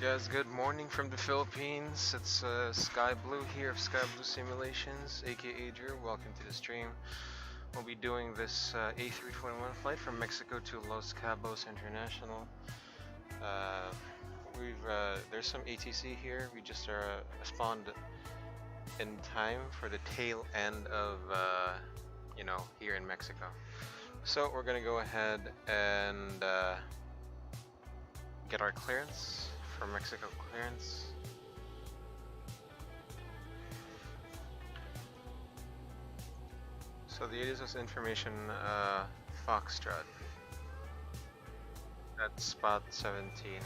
Guys, good morning from the Philippines. It's Sky Blue here of Sky Blue Simulations, aka Drew. Welcome to the stream. We'll be doing this A321 flight from Mexico to Los Cabos International. There's some ATC here. We just spawned in time for the tail end of here in Mexico. So we're gonna go ahead and get our clearance. For Mexico clearance. So the ADD-ONS information Foxtrot at spot 17.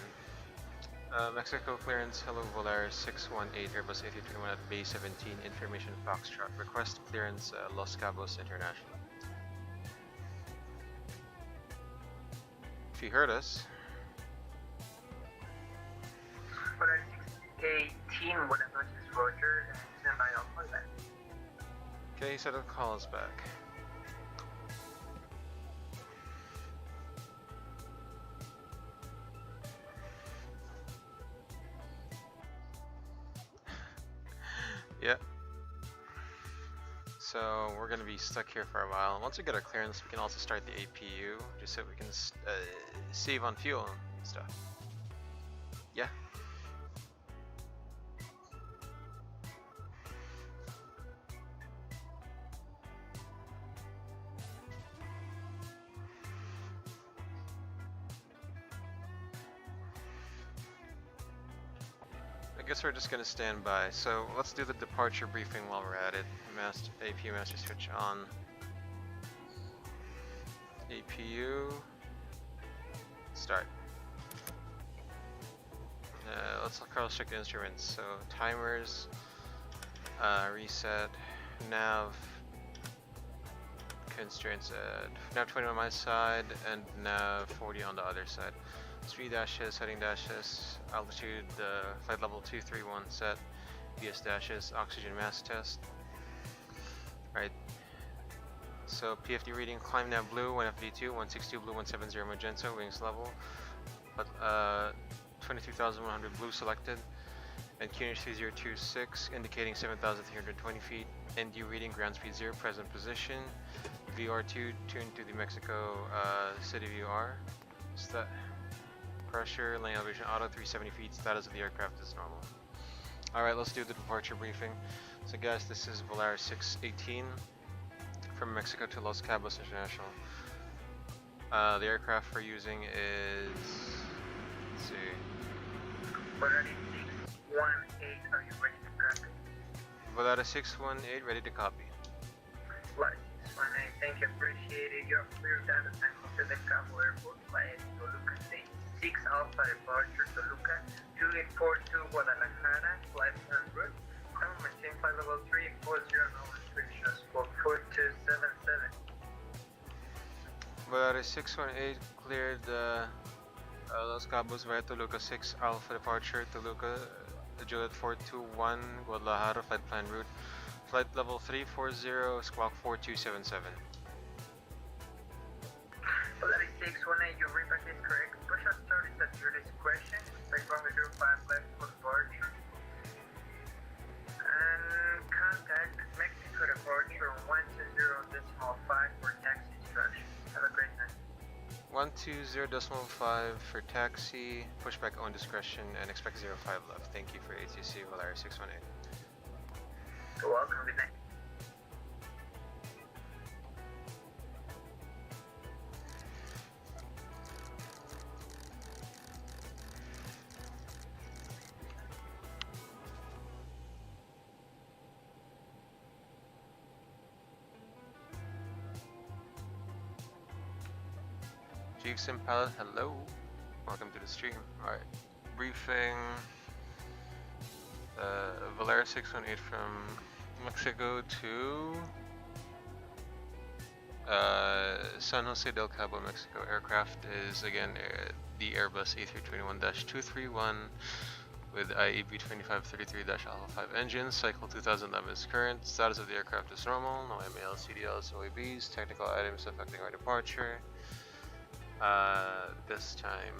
Mexico clearance, hello Volaris 618 Airbus A321 at bay 17, information Foxtrot. Request clearance Los Cabos International. If you heard us. 18, buenas noches, Roger, and stand by on Monday. Okay, he said he'll call us back. Yeah. So we're gonna be stuck here for a while. Once we get our clearance, we can also start the APU, just so we can save on fuel and stuff. Yeah. I guess we're just gonna stand by. So let's do the departure briefing while we're at it. APU master switch on. APU start. Let's cross check the instruments. So timers, reset, nav, constraints at nav 20 on my side and nav 40 on the other side. Speed dashes, heading dashes, altitude, flight level 231 set, VS dashes, oxygen mass test. Right. So PFD reading, climb nav blue, 1FD2, 162 blue, 170 magenta, wings level, but 23,100 blue selected, and QNH 3026 indicating 7,320 feet, ND reading, ground speed 0, present position, VR2 tuned to the Mexico City VR. Pressure, landing elevation auto, 370 feet, status of the aircraft is normal. Alright, let's do the departure briefing. So guys, this is Volaris 618 from Mexico to Los Cabos International. The aircraft we're using is, let's see. Volaris 618, are you ready to copy? Volaris 618, ready to copy. Volaris 618, thank you, appreciate it. You're clear data time to the Cabo Airport, flight Toluca State. 6 Alpha departure Toluca, 2842 Guadalajara, flight en route, maintain flight level 340, no restrictions, for 4277. Volaris 618 cleared Los Cabos via Toluca 6 Alpha departure Toluca, Juliet 421 Guadalajara, flight plan route, flight level 340, squawk 4277. Volaris 618, your readback is correct. Push out start is at your discretion. Expect 105 left for boarding. And contact Mexico departure 120.5 for taxi instructions. Have a great night. 120.5 for taxi, pushback on discretion, and expect 05 left. Thank you for ATC Volaris 618. You're welcome, good night. Sim Pilot, hello. Welcome to the stream. Alright. Briefing. Volaris 618 from Mexico to San Jose del Cabo, Mexico. Aircraft is again the Airbus A321-231 with IAB 2533-Alpha 5 engines. Cycle 2011 is current. Status of the aircraft is normal. No MAL, CDLs, OABs. Technical items affecting our departure. This time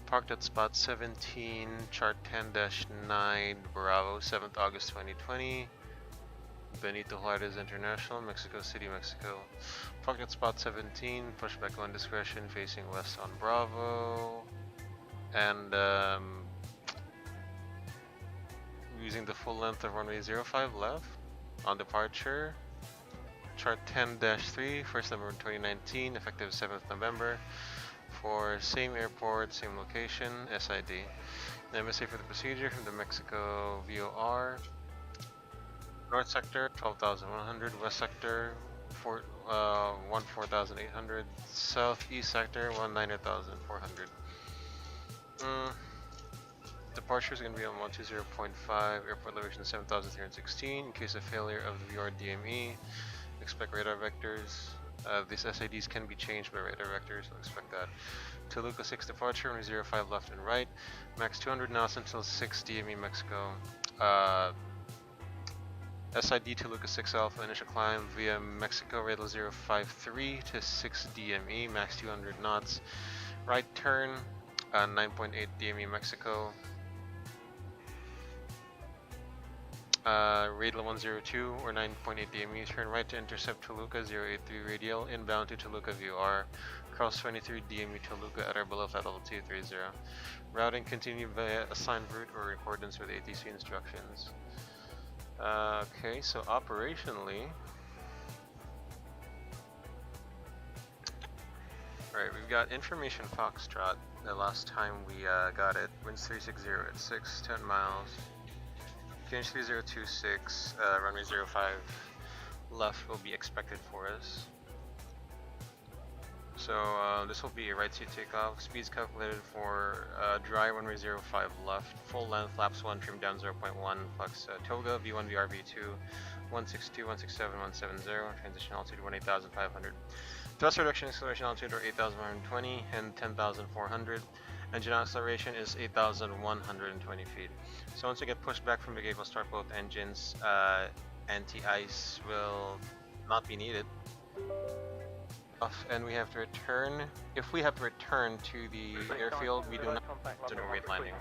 Parked at spot 17, chart 10-9, Bravo, 7th August 2020. Benito Juarez International, Mexico City, Mexico. Parked at spot 17, pushback on discretion, facing west on Bravo. And using the full length of runway 05 left on departure. Chart 10-3, first November 2019, effective 7th November. For same airport, same location, SID. MSA for the procedure from the Mexico VOR. North sector 12,100, west sector 14,800, southeast sector 19,400. Departure is going to be on 120.5, airport elevation 7,316. In case of failure of the VR DME, expect radar vectors. These SIDs can be changed by radar vectors, so expect that. Toluca 6 departure, runway 05 left and right. Max 200 knots until 6 DME Mexico. SID Toluca 6 Alpha, initial climb via Mexico Radar 053 to 6 DME, max 200 knots. Right turn, 9.8 DME Mexico. Radial 102 or 9.8 DME, turn right to intercept Toluca 083 radial, inbound to Toluca VOR, cross 23 DME Toluca at or below flight level 230. Routing continue via assigned route or in accordance with ATC instructions. Okay, so operationally, alright, we've got information Foxtrot. The last time we got it, winds 360 at 610 miles. QNH 3026, runway 05 left will be expected for us. So this will be a right seat takeoff. Speeds calculated for dry runway 05 left. Full length, flaps 1, trim down 0.1, flex toga, V1, VR, V2, 162, 167, 170, transition altitude 18,500. Thrust reduction acceleration altitude are 8,120 and 10,400. Engine acceleration is 8,120 feet. So once we get pushed back from the gate, we'll start both engines. Anti-ice will not be needed. And we have to return. If we have to return to the airfield, we do not have to do weight landing.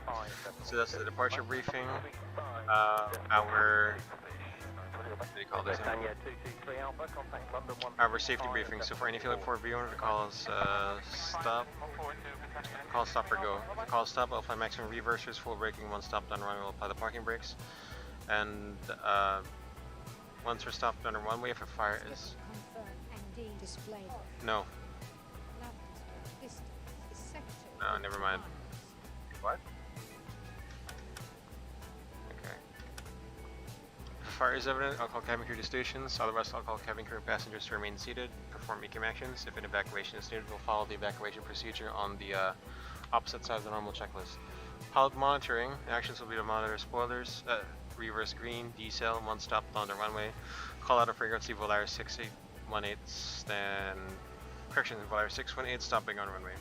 So that's the departure briefing. What do you call this? Our safety briefing. So for any failure for V1 to call us stop. Call stop or go. If call stop, I'll apply maximum reversers, full braking. Once stopped on runway, we'll apply the parking brakes. And once we're stopped on a runway, if a fire is no. No, never mind. What? Okay. If a fire is evident, I'll call cabin crew to stations. Otherwise, I'll call cabin crew and passengers to remain seated, perform ECM actions. If an evacuation is needed, we'll follow the evacuation procedure on the opposite side of the normal checklist. Pilot monitoring. Actions will be to monitor spoilers, reverse green, decel, once stopped on the runway. Call out a frequency Volaris 6818, then correction, Volaris 618, stopping on runway.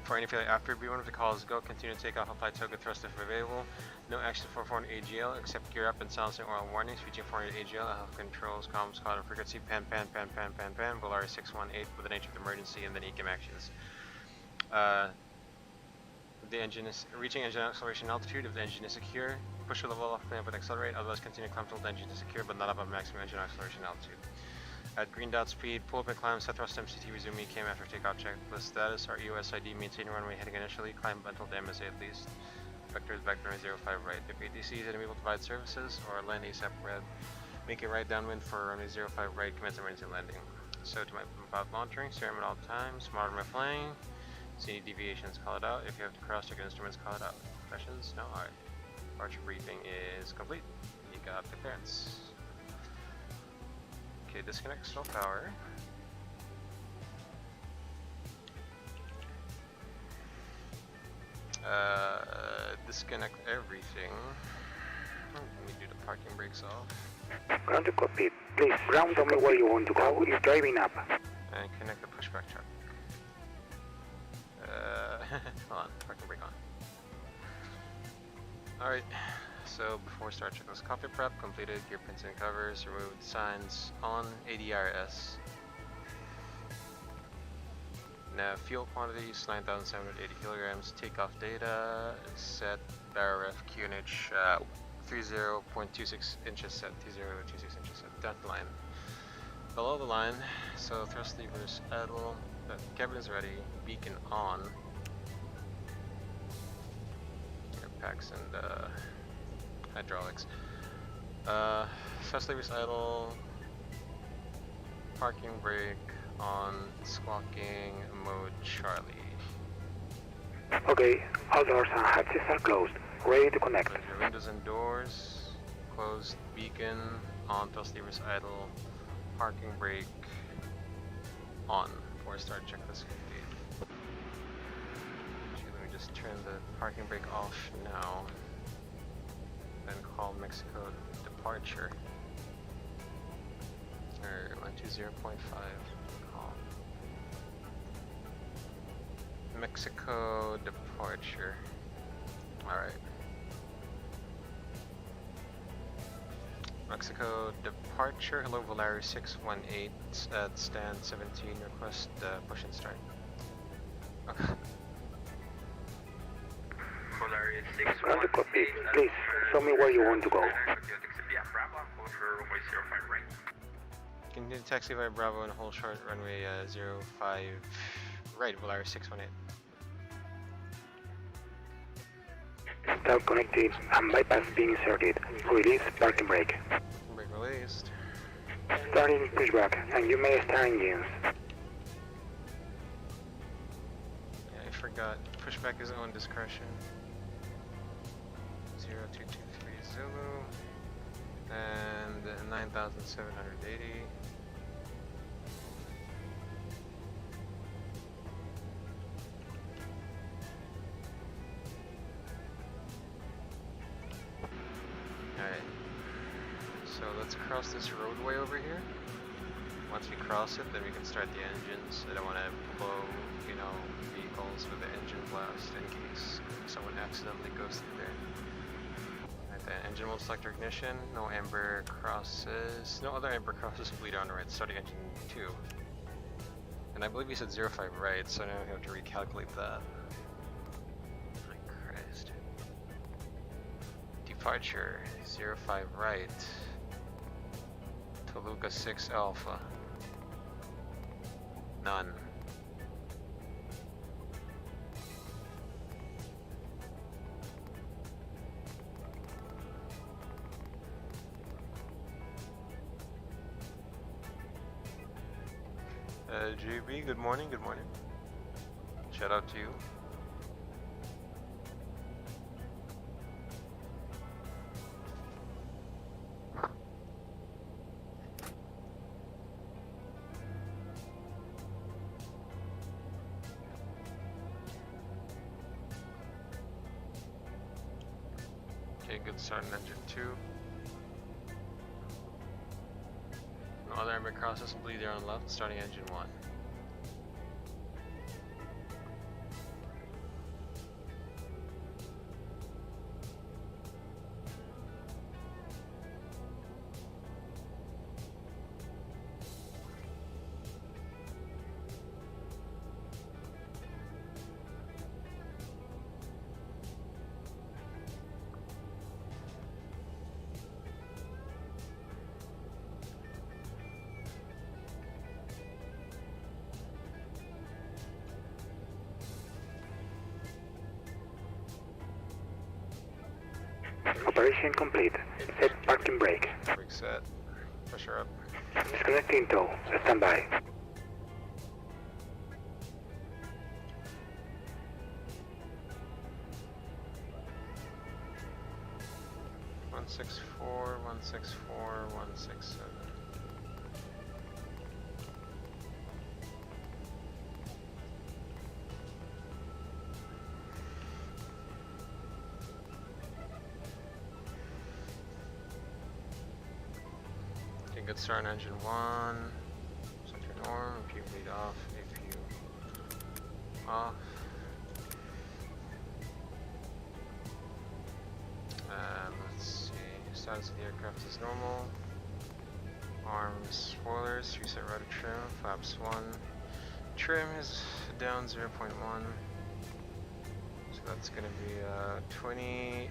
For any failure after B1, if the call is go, continue to take off, apply toga thrust if available. No action for 400 AGL, except gear up and silencing oil warnings. Reaching 400 AGL, health controls, comms, cloud and frequency, pan, Volaris 618 with an H of emergency, and then ECM actions. The engine is reaching engine acceleration altitude if the engine is secure. Push the level off clamp and accelerate, otherwise continue to climb until the engine is secure but not above maximum engine acceleration altitude. At green dot speed, pull up and climb, set thrust MCT, resume ECM after takeoff checklist status, our EOSID, maintain runway heading initially, climb until the MSA at least. Vectors back to runway 05 right. If ATC is unable to provide services or land ASAP red, make it right downwind for runway 05 right, commence emergency landing. So to my pilot monitoring, steer at all times, monitor my flying, see any deviations, call it out. If you have to cross check instruments, call it out. Questions? No? Alright. Departure briefing is complete. You got the clearance. Okay, disconnect slow power. Disconnect everything. Let me do the parking brakes off. Ground to copy. Please, ground tell me where you want to go. It's driving up. And connect the pushback truck. Hold on, parking brake on. Alright, so before we start checklist cockpit prep, completed gear pins and covers, removed signs on ADRS. Now fuel quantities 9,780 kilograms. Takeoff data set barrel ref QNH 30.26 inches set. 30.26 inches set. Dot line. Below the line, so thrust levers idle. The cabin is ready. Beacon on. Air packs and hydraulics. Thrust levers idle. Parking brake on. Squawking mode Charlie. Okay, all doors and hatches are closed. Ready to connect. Close your windows and doors. Closed beacon on. Thrust levers idle. Parking brake on. Before I start, check this complete. Actually, let me just turn the parking brake off now. Then call Mexico departure. Or 120.5. Call Mexico departure. Alright. Mexico departure. Hello, Volaris 618 at stand 17. Request push and start. Okay. Volaris Ground copy. Please, show me where you want to go. Continue taxi via Bravo and hold short runway 05 right, Volaris 618. Start connected and bypass being inserted. Release parking brake. Brake released. Starting pushback, and you may start engines. Yeah, I forgot. Pushback is on discretion. 0223 Zulu. And 9,780. Alright. So let's cross this roadway over here. Once we cross it, then we can start the engines. I don't want to blow, vehicles with the engine blast in case someone accidentally goes through there. Alright, then engine mode select ignition. No amber crosses. No other amber crosses will bleed on right. Starting engine 2. And I believe you said 05 right, so now we have to recalculate that. My Christ. Departure 05 right. Toluca 6 Alpha. None. JB, good morning, good morning. Shout out to you. Okay, good start on engine 2. No other amber crosses will bleed there on the left, starting engine 1. Operation complete. Set parking brake. Brake set. Pressure up. Disconnecting tow. Stand by. One 164, 164, 167. Good start on engine 1. Set your norm, if you lead off, if you off. Let's see, status of the aircraft is normal. Arms, spoilers, reset rudder trim, flaps 1. Trim is down 0.1. So that's gonna be 28%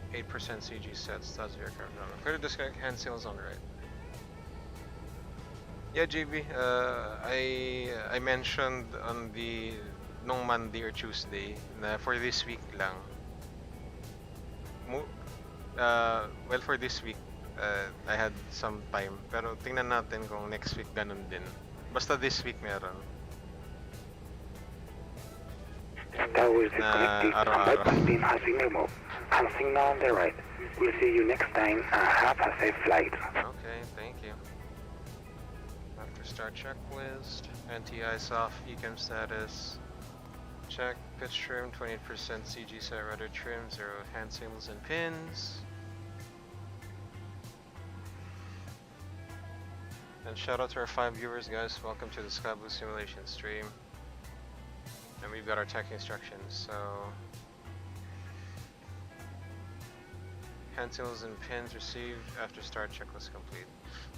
CG sets. That's your aircraft runway. Clear to disconnect hand sails on the right. Yeah, JB. I mentioned on the nung Monday or Tuesday na for this week lang. Well, for this week, I had some time. Pero tingnan natin kung next week ganun din. Basta this week meron. Tower is disconnected and araw-araw. bypass beam has been removed. And signal on the right. We'll see you next time and have a safe flight. Okay, thank you. After start checklist, anti-ice off, ecam status. Check, pitch trim, 28% CG set rudder trim, 0 hand signals and pins. And shout out to our 5 viewers, guys. Welcome to the Los Cabos simulation stream. And we've got our tech instructions, so hand signals and pins received after start checklist complete.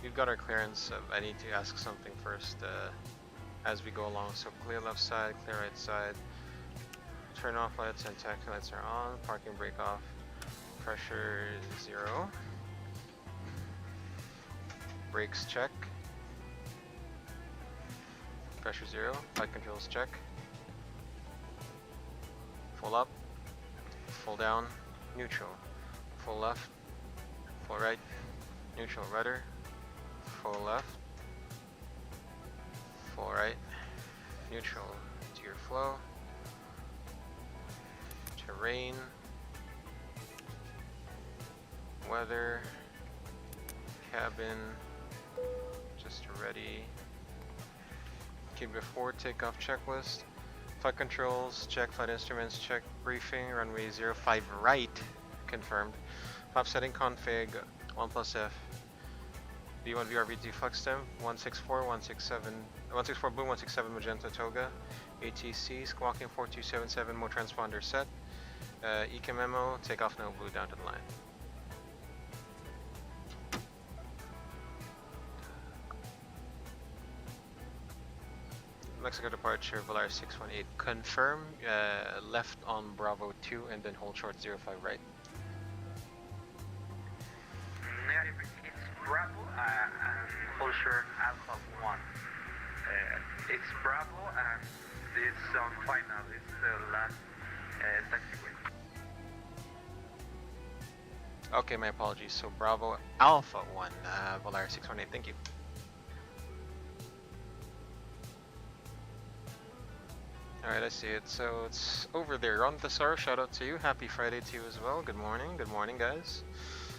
We've got our clearance. I need to ask something first as we go along. So clear left side, clear right side. Turn off lights and taxi lights are on. Parking brake off. Pressure 0. Brakes check. Pressure 0. Flight controls check. Full up. Full down. Neutral. Full left. Full right. Neutral rudder. Full left. Full right. Neutral. Gear flow. Terrain. Weather. Cabin. Just ready. Okay, before takeoff checklist. Flight controls, check. Flight instruments, check. Briefing, runway 05 right, confirmed. Flap setting config, 1+F. V1 VRV2 flex stem, 164, 167, 164 boom, 167 magenta toga. ATC, squawking 4277, mode transponder set. ECA memo, takeoff no blue down to the line. Mexico departure, Volaris 618. Confirm, left on Bravo 2 and then hold short 05 right. Negative, it's Bravo and hold short Alpha 1. It's Bravo and it's on final, it's the last taxiway. Okay, my apologies. So Bravo Alpha 1, Volaris 618, thank you. Alright, I see it. So it's over there. On the SAR, shout out to you. Happy Friday to you as well. Good morning guys.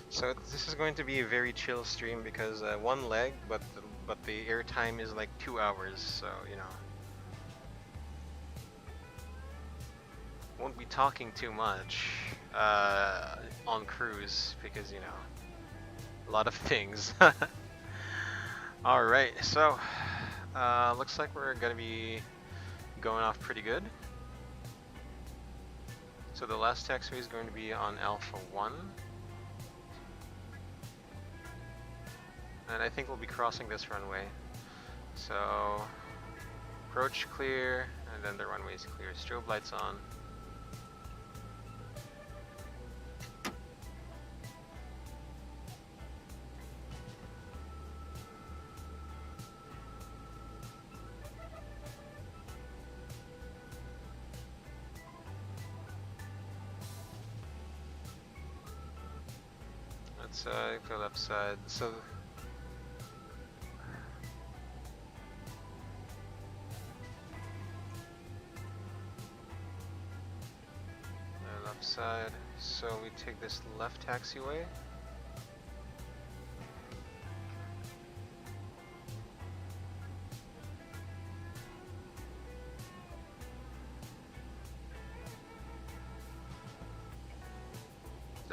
So this is going to be a very chill stream because one leg, but the airtime is like 2 hours, so you know. Won't be talking too much on cruise because you know a lot of things. Alright, so looks like we're gonna be going off pretty good. So the last taxiway is going to be on Alpha 1. And I think we'll be crossing this runway. So approach clear, and then the runway is clear. Strobe lights on. Side, clear left side. So left side. So we take this left taxiway.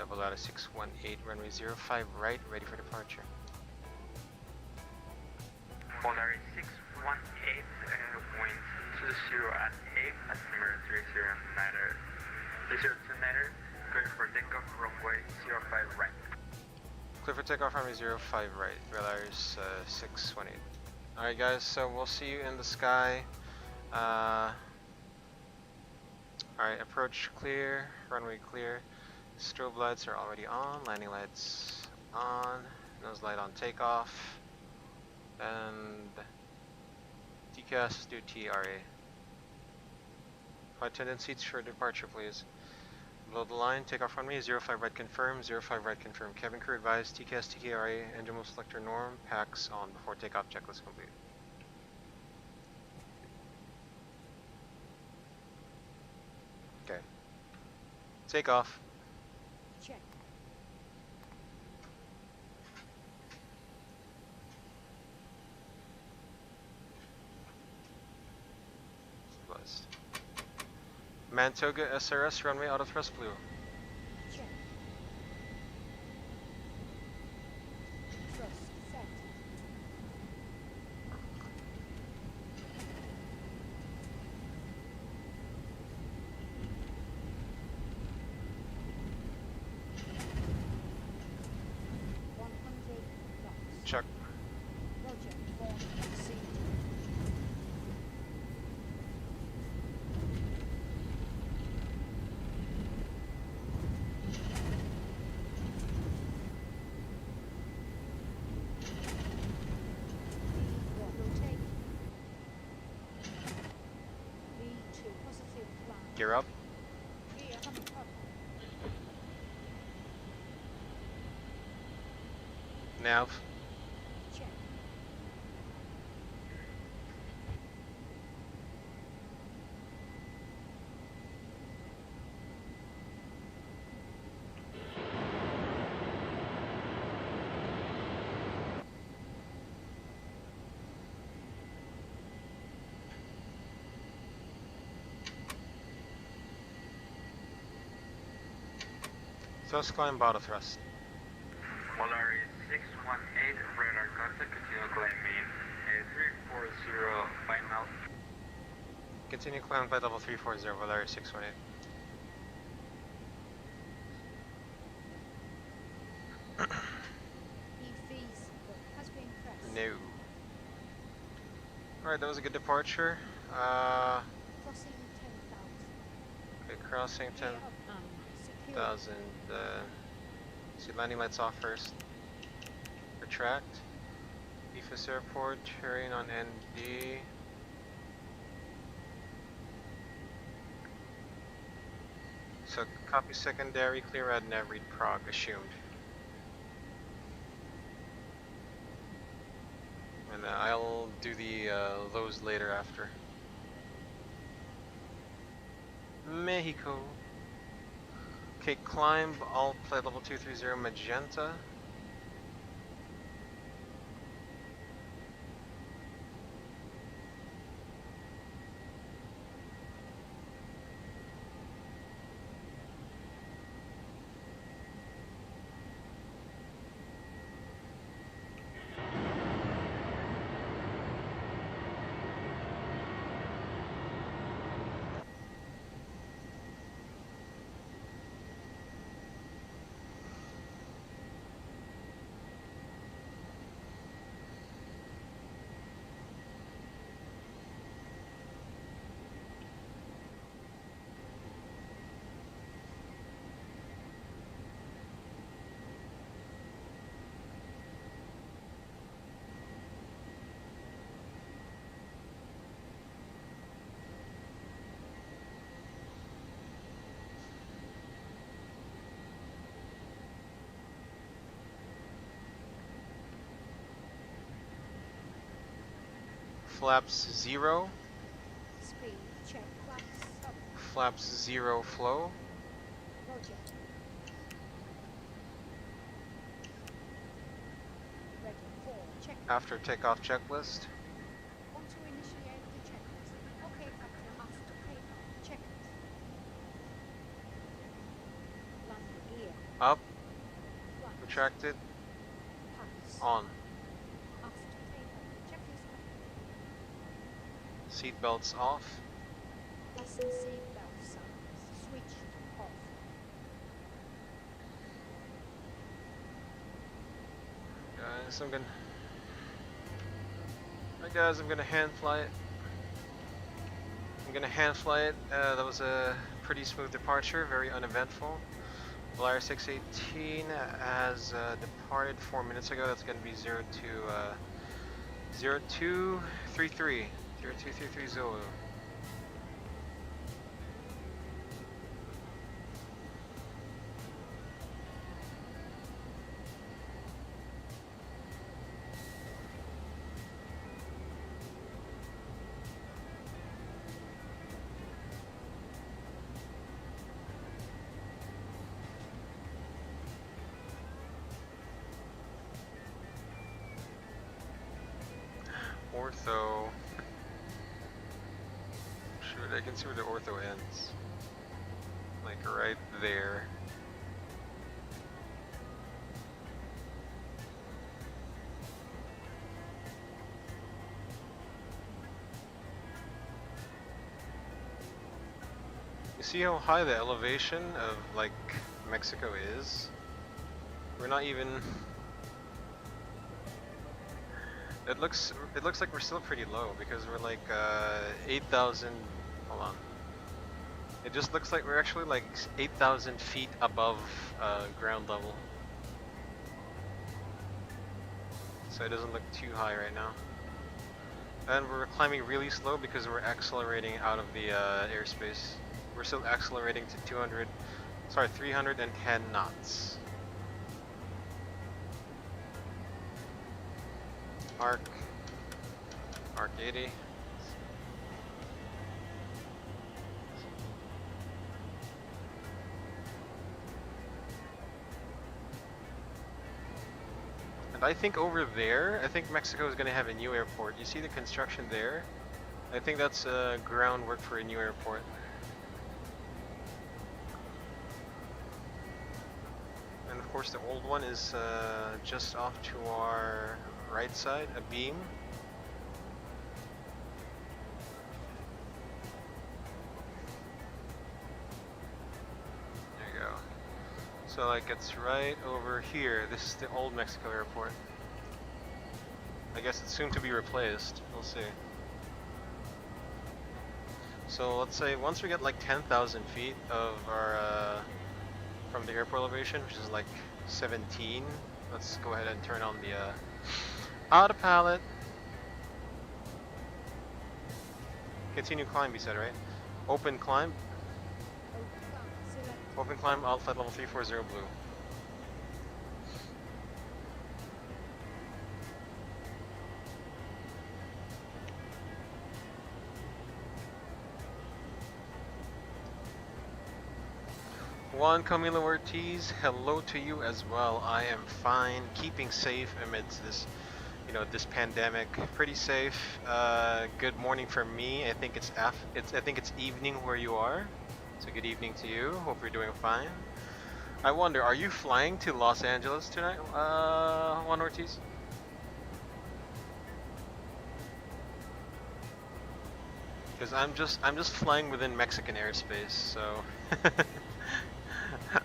Volaris 618, runway 05 right, ready for departure. Polaris 618, wind 20 at 8, altimeter 30 meter, clear for takeoff, runway 05 right. Clear for takeoff, runway 05 right, Volaris 618. Alright guys, so we'll see you in the sky Alright, approach clear, runway clear. Strobe lights are already on, landing lights on, nose light on takeoff, and TCAS do TRA. Flight attendant seats for departure, please. Below the line, takeoff runway 05 right confirm, 05 right confirm. Cabin crew advised TCAS TKRA, engine move selector norm, packs on before takeoff, checklist complete. Okay. Takeoff. Check. Blessed. Mantoga SRS runway auto thrust blue. Check. Thrust set. Check. Roger. Form C. Rotate. V2 positive flag. Gear up. Gear coming up. Nav. Check. Thrust climb auto thrust. Polaris 618, radar contact, continue climb main, 340, final. Continue climb flight level 340, Valeria 618. E-fees has been pressed. No. Alright, that was a good departure. Crossing 10,000. Okay, crossing Gear up and secure. 10,000. See landing lights off first. Retract. EFIS airport, terrain on ND. So copy secondary, clear ad nav, read prog, assumed. And I'll do the those later after. Mexico. Okay, climb all flight level 230 magenta. Flaps 0, Speed check. Flaps up. flaps 0 flow. Roger. Ready for check. After takeoff checklist. Want to initiate the checklist. Okay, Captain. After takeoff. Check it. Landing gear. Up, Flaps. retracted, Pass. on. After takeoff. Checklist complete. Seat belts off. Fasten seatbelt signs. Switched off. Guys, I'm gonna. Alright guys, I'm gonna hand fly it. I'm gonna hand fly it. That was a pretty smooth departure, very uneventful. Volaris 618 has departed 4 minutes ago. That's gonna be 0233. 0233 Zulu. Ortho. Shoot, I can see where the ortho ends. Like right there. You see how high the elevation of like Mexico is? We're not even. It looks like we're still pretty low because we're like 8,000. Hold on. It just looks like we're actually like 8,000 feet above ground level. So it doesn't look too high right now. And we're climbing really slow because we're accelerating out of the airspace. We're still accelerating to 310 knots. Arc 80. And I think over there, I think Mexico is going to have a new airport. You see the construction there? I think that's groundwork for a new airport. And of course the old one is just off to our right side, a beam. There you go. So like it's right over here. This is the old Mexico airport. I guess it's soon to be replaced. We'll see. So let's say once we get like 10,000 feet of our from the airport elevation, which is like 17, let's go ahead and turn on the autopilot. Continue climb, you said, right? Open climb. Open climb, alt flight level 340 blue. Juan Camilo Ortiz, hello to you as well. I am fine, keeping safe amidst this, this pandemic. Pretty safe. Good morning for me. I think it's evening where you are. So good evening to you. Hope you're doing fine. I wonder, are you flying to Los Angeles tonight, Juan Ortiz? Because I'm just flying within Mexican airspace, so.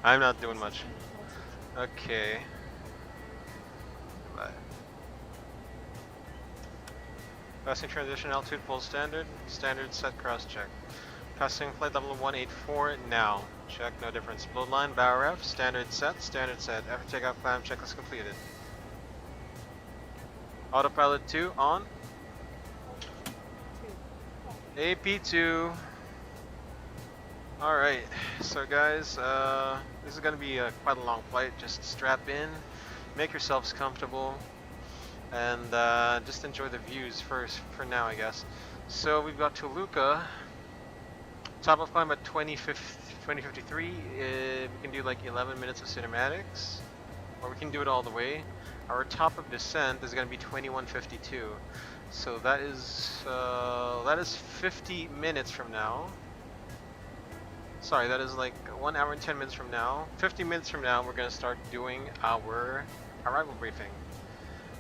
I'm not doing much. Okay. Bye. Passing transition altitude full standard. Standard set cross check. Passing flight level 184 now. Check, no difference. Blow line, bow ref. Standard set, standard set. After takeoff climb checklist completed. Autopilot 2 on. AP2. Alright, so guys, this is going to be quite a long flight. Just strap in, make yourselves comfortable, and just enjoy the views first for now, I guess. So we've got Toluca, top of climb at 2053. We can do like 11 minutes of cinematics, or we can do it all the way. Our top of descent is going to be 2152, so that is 50 minutes from now. Sorry, that is like 1 hour and 10 minutes from now. 50 minutes from now, we're gonna start doing our arrival briefing,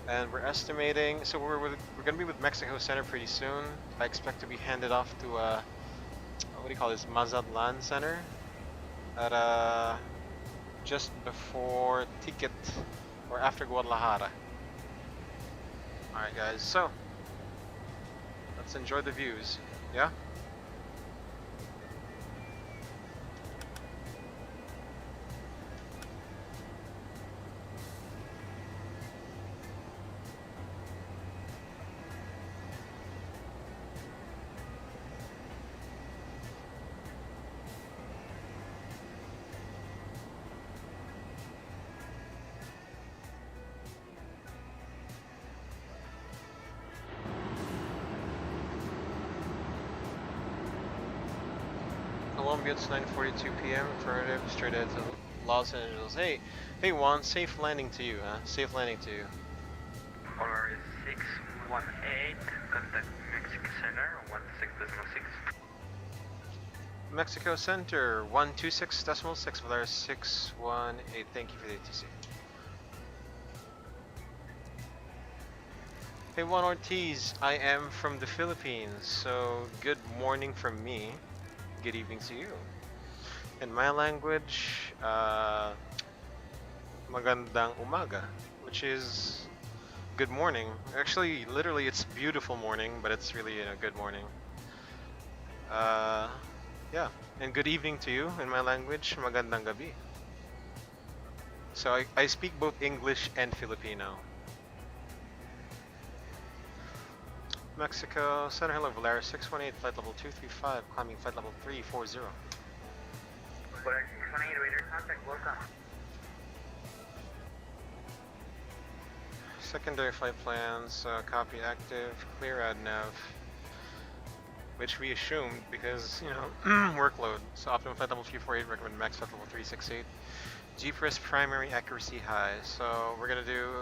and we're estimating. So we're gonna be with Mexico Center pretty soon. I expect to be handed off to what do you call this, Mazatlan Center, at just before Ticket or after Guadalajara. All right, guys. So let's enjoy the views. Yeah. Colombia, it's 9:42 p.m. Affirmative, straight ahead to Los Angeles. Hey Juan, safe landing to you, huh? Safe landing to you. Polaris 618, contact Mexico Center, 16.6. Mexico Center, 126.6, Polaris 618. Thank you for the ATC. Hey Juan Ortiz, I am from the Philippines, so good morning from me. Good evening to you. In my language, magandang umaga, which is good morning. Actually, literally, it's beautiful morning, but it's really a good morning. Yeah, and good evening to you in my language, magandang gabi. So I speak both English and Filipino. Mexico Center, hello, Volaris 618, flight level 235, climbing flight level 340. Polaris 618, radar contact, welcome. Secondary flight plans, copy active, clear ad nav, which we assumed because, you know, workload. So optimum flight level 348, recommend max flight level 368. GPS primary accuracy high. So we're gonna do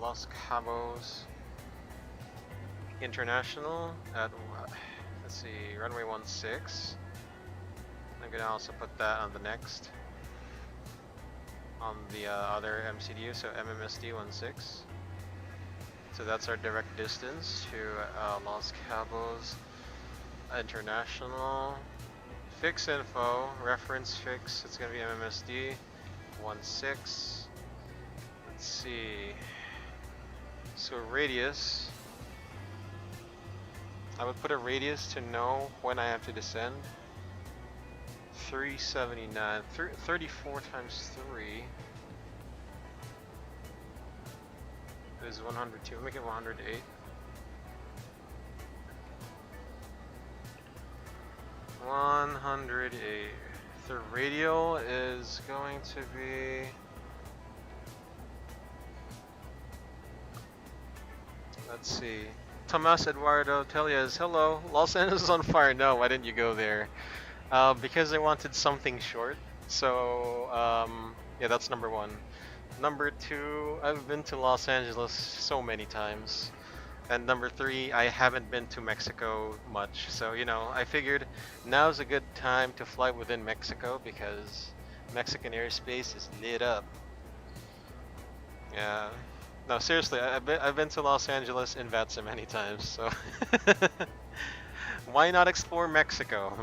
Los Cabos International at, let's see, runway 16. I'm gonna also put that on the next, on the other MCDU, so MMSD 16. So that's our direct distance to Los Cabos International. Fix info, reference fix, it's gonna be MMSD 16. Let's see. So radius, I would put a radius to know when I have to descend. 379, 34 times 3 is 102, make it 108. 108. The radial is going to be, let's see. Tomas Eduardo Telias, hello. Los Angeles is on fire. No, why didn't you go there? Because I wanted something short. So, yeah, that's number one. Number two, I've been to Los Angeles so many times. And number three, I haven't been to Mexico much. So, you know, I figured now's a good time to fly within Mexico because Mexican airspace is lit up. Yeah. No, seriously, I've been to Los Angeles in VATSIM many times, so why not explore Mexico?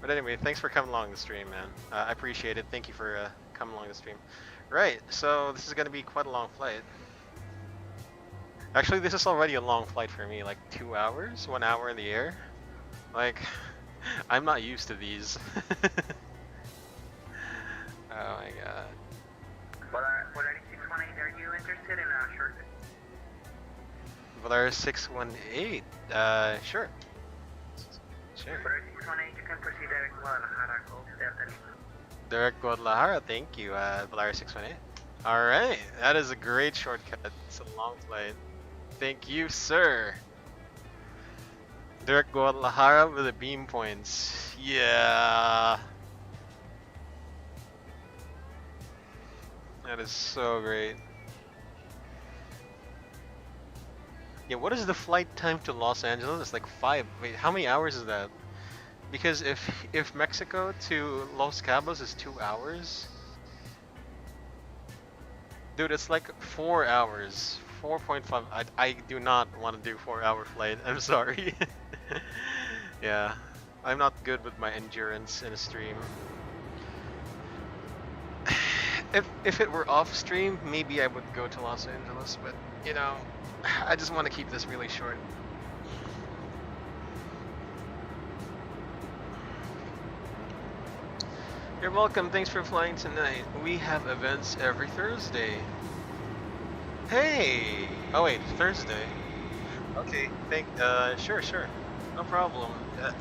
But anyway, thanks for coming along the stream, man. I appreciate it. Thank you for coming along the stream. Right, so this is going to be quite a long flight. Actually, this is already a long flight for me, like 2 hours, 1 hour in the air. Like, I'm not used to these. Oh my god. Polaris 618, are you interested in a short? Volaris 618, sure. Sure. Polaris 618, you can proceed direct Guadalajara, go Delta Lima. Direct Guadalajara, thank you, Volaris 618. Alright, that is a great shortcut. It's a long flight. Thank you, sir. Direct Guadalajara with the beam points. Yeah. That is so great. Yeah, what is the flight time to Los Angeles? It's like 5. Wait, how many hours is that? Because if Mexico to Los Cabos is 2 hours, dude, it's like 4 hours. 4.5. I do not want to do 4-hour flight. I'm sorry. Yeah, I'm not good with my endurance in a stream. If it were off stream, maybe I would go to Los Angeles, but you know, I just want to keep this really short. You're welcome, thanks for flying tonight. We have events every Thursday. Hey! Oh wait, Thursday. Okay, sure, no problem.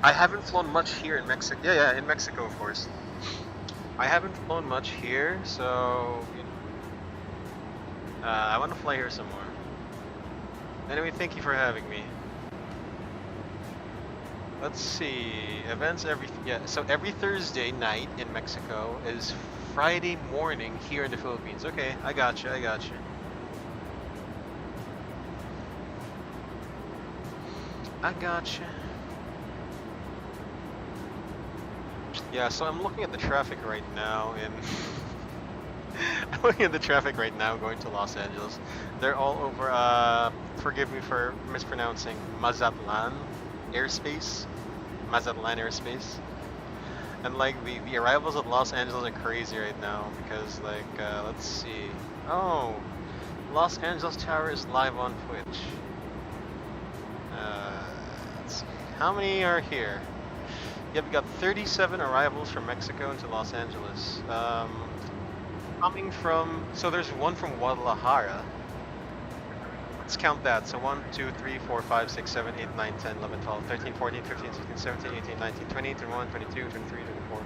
I haven't flown much here in Mexico. Yeah, in Mexico, of course. I haven't flown much here, so you know, I want to fly here some more. Anyway, thank you for having me. Let's see. Events so every Thursday night in Mexico is Friday morning here in the Philippines. Okay, I gotcha. I gotcha. Yeah, so I'm looking at the traffic right now in I'm looking at the traffic right now going to Los Angeles. They're all over forgive me for mispronouncing Mazatlan airspace. And like the arrivals at Los Angeles are crazy right now because like let's see. Oh, Los Angeles Tower is live on Twitch. Let's see. How many are here? Yeah, we got 37 arrivals from Mexico into Los Angeles. Coming from, so there's one from Guadalajara. Let's count that. So 1, 2, 3, 4, 5, 6, 7, 8, 9, 10, 11, 12, 13, 14, 15, 16, 17, 18, 19, 20, 21, 22, 23, 24,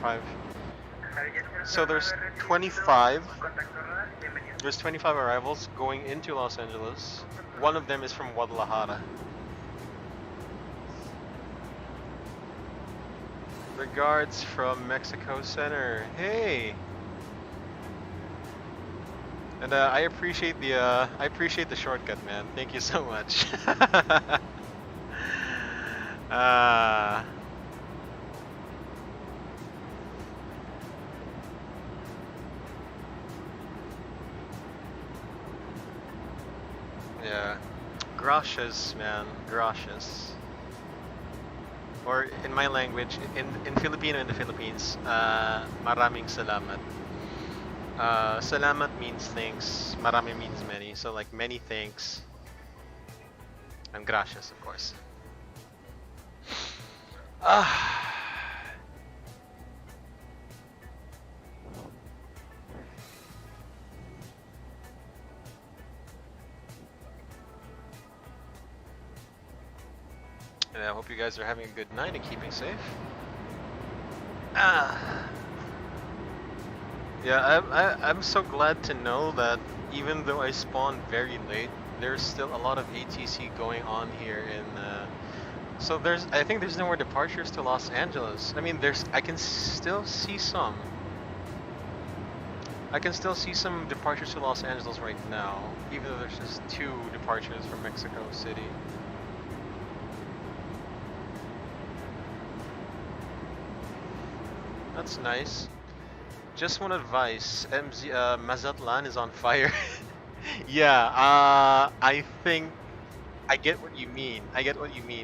25. So there's 25. There's 25 arrivals going into Los Angeles. One of them is from Guadalajara. Regards from Mexico Center. Hey. And I appreciate the shortcut, man. Thank you so much. Yeah. Gracias, man. Gracias. Or in my language, in Filipino in the Philippines, maraming salamat. Salamat means thanks, marami means many, so like many thanks, and gracias, of course. And I hope you guys are having a good night and keeping safe. Yeah, I'm so glad to know that even though I spawned very late, there's still a lot of ATC going on here in so I think there's no more departures to Los Angeles. I mean, I can still see some departures to Los Angeles right now, even though there's just 2 departures from Mexico City. That's nice. Just one advice, Mazatlan is on fire. Yeah, I think I get what you mean.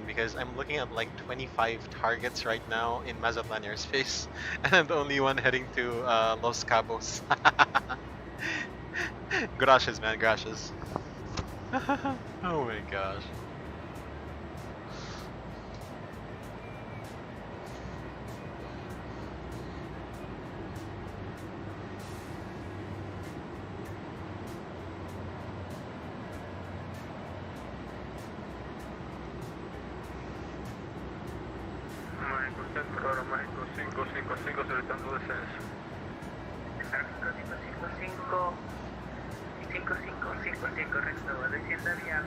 Because I'm looking at like 25 targets right now in Mazatlan airspace, and I'm the only one heading to Los Cabos. Gracias, man, gracias. Oh my gosh.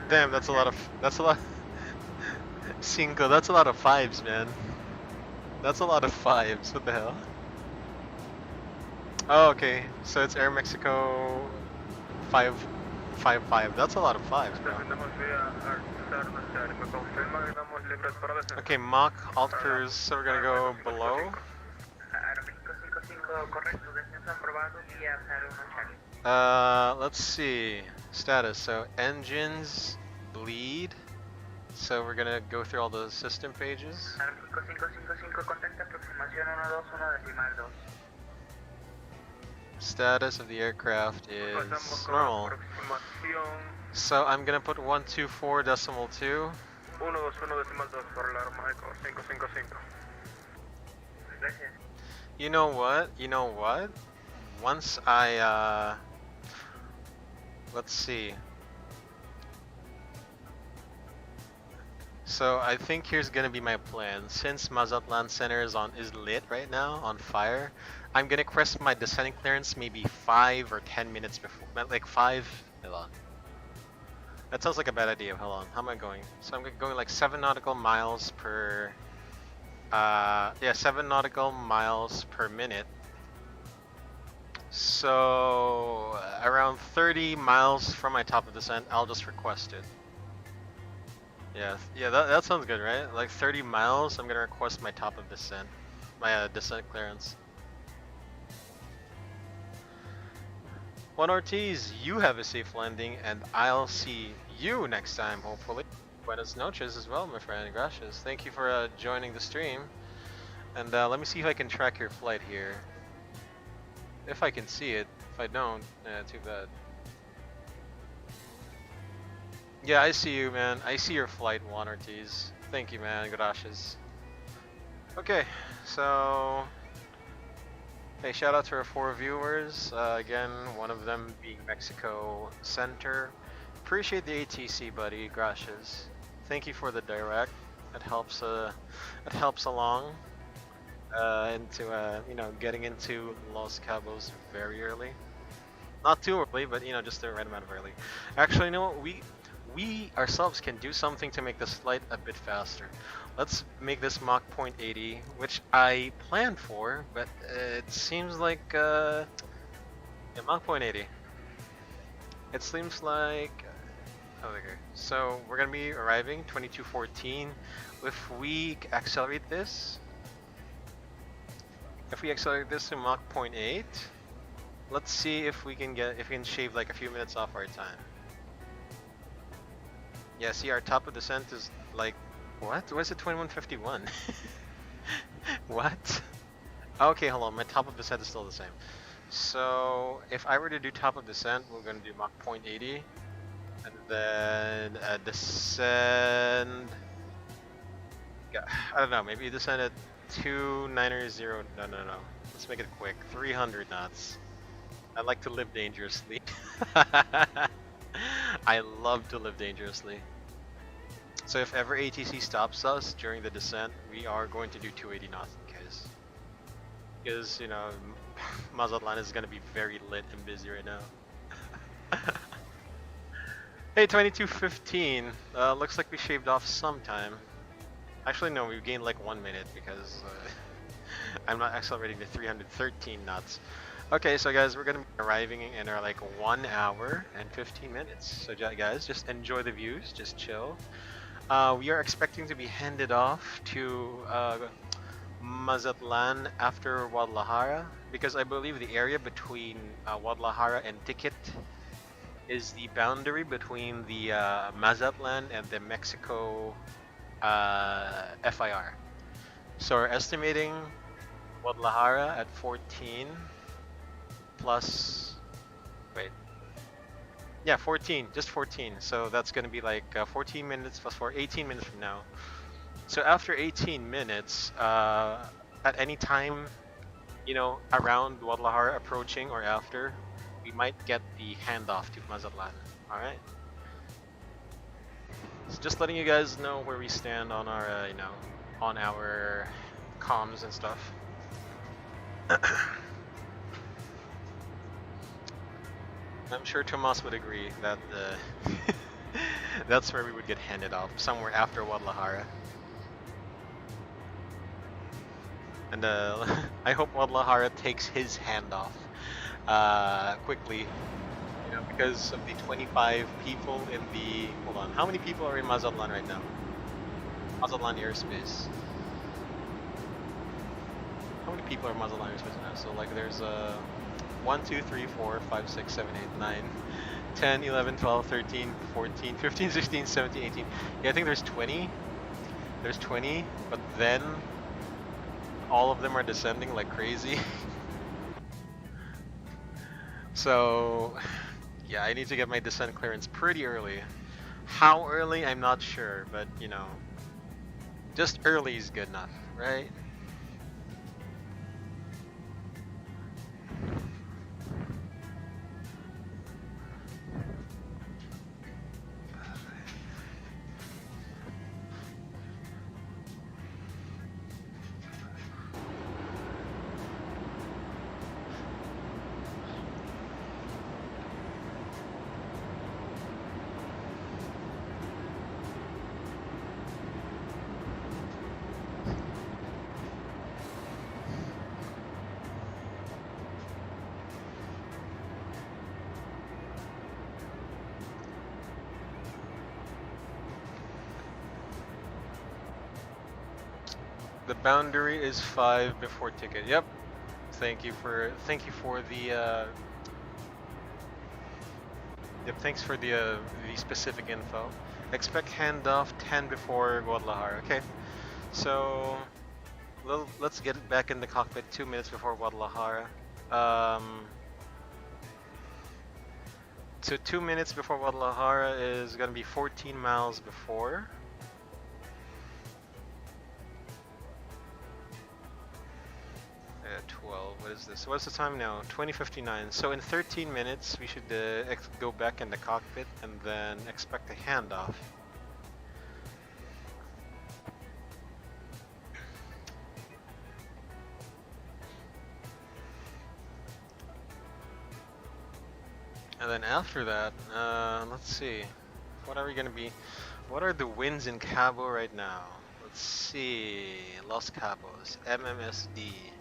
Damn, that's a lot. Cinco, that's a lot of 5s, man. That's a lot of 5s, what the hell? Oh, okay, so it's Air Mexico 555. That's a lot of 5s, bro. Okay, Mach alt cruise, so we're gonna go below. Let's see. Status, so engines bleed. So we're gonna go through all the system pages. Status of the aircraft is normal. So I'm gonna put 124.2. You know what? Once I let's see. So I think here's gonna be my plan. Since Mazatlan Center is lit right now, on fire, I'm gonna request my descending clearance maybe 5 or 10 minutes before, like 5. Hold on. That sounds like a bad idea. Hold on. How am I going? So I'm going like 7 nautical miles per. Yeah, 7 nautical miles per minute. So around 30 miles from my top of descent, I'll just request it. Yeah, that sounds good, right? Like 30 miles, I'm gonna request my top of descent, my descent clearance. Juan Ortiz, you have a safe landing, and I'll see you next time, hopefully. Buenas noches as well, my friend. Gracias. Thank you for joining the stream. And let me see if I can track your flight here. If I can see it. If I don't, too bad. Yeah, I see you, man. I see your flight, Juan Ortiz. Thank you, man. Gracias. Okay, so... Hey, shout out to our 4 viewers. Again, one of them being Mexico Center. Appreciate the ATC, buddy. Gracias. Thank you for the direct. It helps along into you know, getting into Los Cabos very early. Not too early, but you know, just the right amount of early. Actually, you know what? We ourselves can do something to make this flight a bit faster. Let's make this Mach 0.80, which I planned for, but it seems like yeah, Mach 0.80. It seems like okay. So we're gonna be arriving 22:14. If we accelerate this, to Mach 0.8, let's see if we can shave like a few minutes off our time. Yeah, see, our top of descent is like, what? Why is it 21:51? What? Okay, hold on, my top of descent is still the same. So, if I were to do top of descent, we're going to do Mach 0.80. And then descend... I don't know, maybe descend at 290... No. Let's make it quick. 300 knots. I like to live dangerously. I love to live dangerously. So if ever ATC stops us during the descent, we are going to do 280 knots in case. Because, you know, Mazatlan is going to be very lit and busy right now. Hey, 22:15. Looks like we shaved off some time. Actually, no, we gained like 1 minute because I'm not accelerating to 313 knots. Okay, so guys, we're gonna be arriving in our like 1 hour and 15 minutes. So guys, just enjoy the views, just chill. We are expecting to be handed off to Mazatlan after Guadalajara, because I believe the area between Guadalajara and Tikit is the boundary between the Mazatlan and the Mexico FIR. So we're estimating Guadalajara at 14 plus, wait, yeah, 14, just 14. So that's gonna be like 14 minutes plus 18 minutes from now. So after 18 minutes, at any time, you know, around Guadalajara approaching or after, we might get the handoff to Mazatlan. All right. So just letting you guys know where we stand on our, you know, on our comms and stuff. I'm sure Tomas would agree that that's where we would get handed off, somewhere after Guadalajara. And I hope Guadalajara takes his handoff quickly, you know, because of the 25 people in the, hold on, how many people are in Mazatlan right now? Mazatlan airspace. How many people are in Mazatlan airspace now? So like there's 1, 2, 3, 4, 5, 6, 7, 8, 9, 10, 11, 12, 13, 14, 15, 16, 17, 18. Yeah, I think there's 20. There's 20, but then all of them are descending like crazy. So, yeah, I need to get my descent clearance pretty early. How early, I'm not sure, but you know, just early is good enough, right? The boundary is 5 before ticket. Yep. Thank you for the yep, thanks for the specific info. Expect handoff 10 before Guadalajara. Okay. So let's get it back in the cockpit 2 minutes before Guadalajara. So 2 minutes before Guadalajara is gonna be 14 miles before. 12. What is this? What's the time now? 20:59. So in 13 minutes, we should go back in the cockpit and then expect a handoff. And then after that, let's see. What are we gonna be? What are the winds in Cabo right now? Let's see. Los Cabos, MMSD.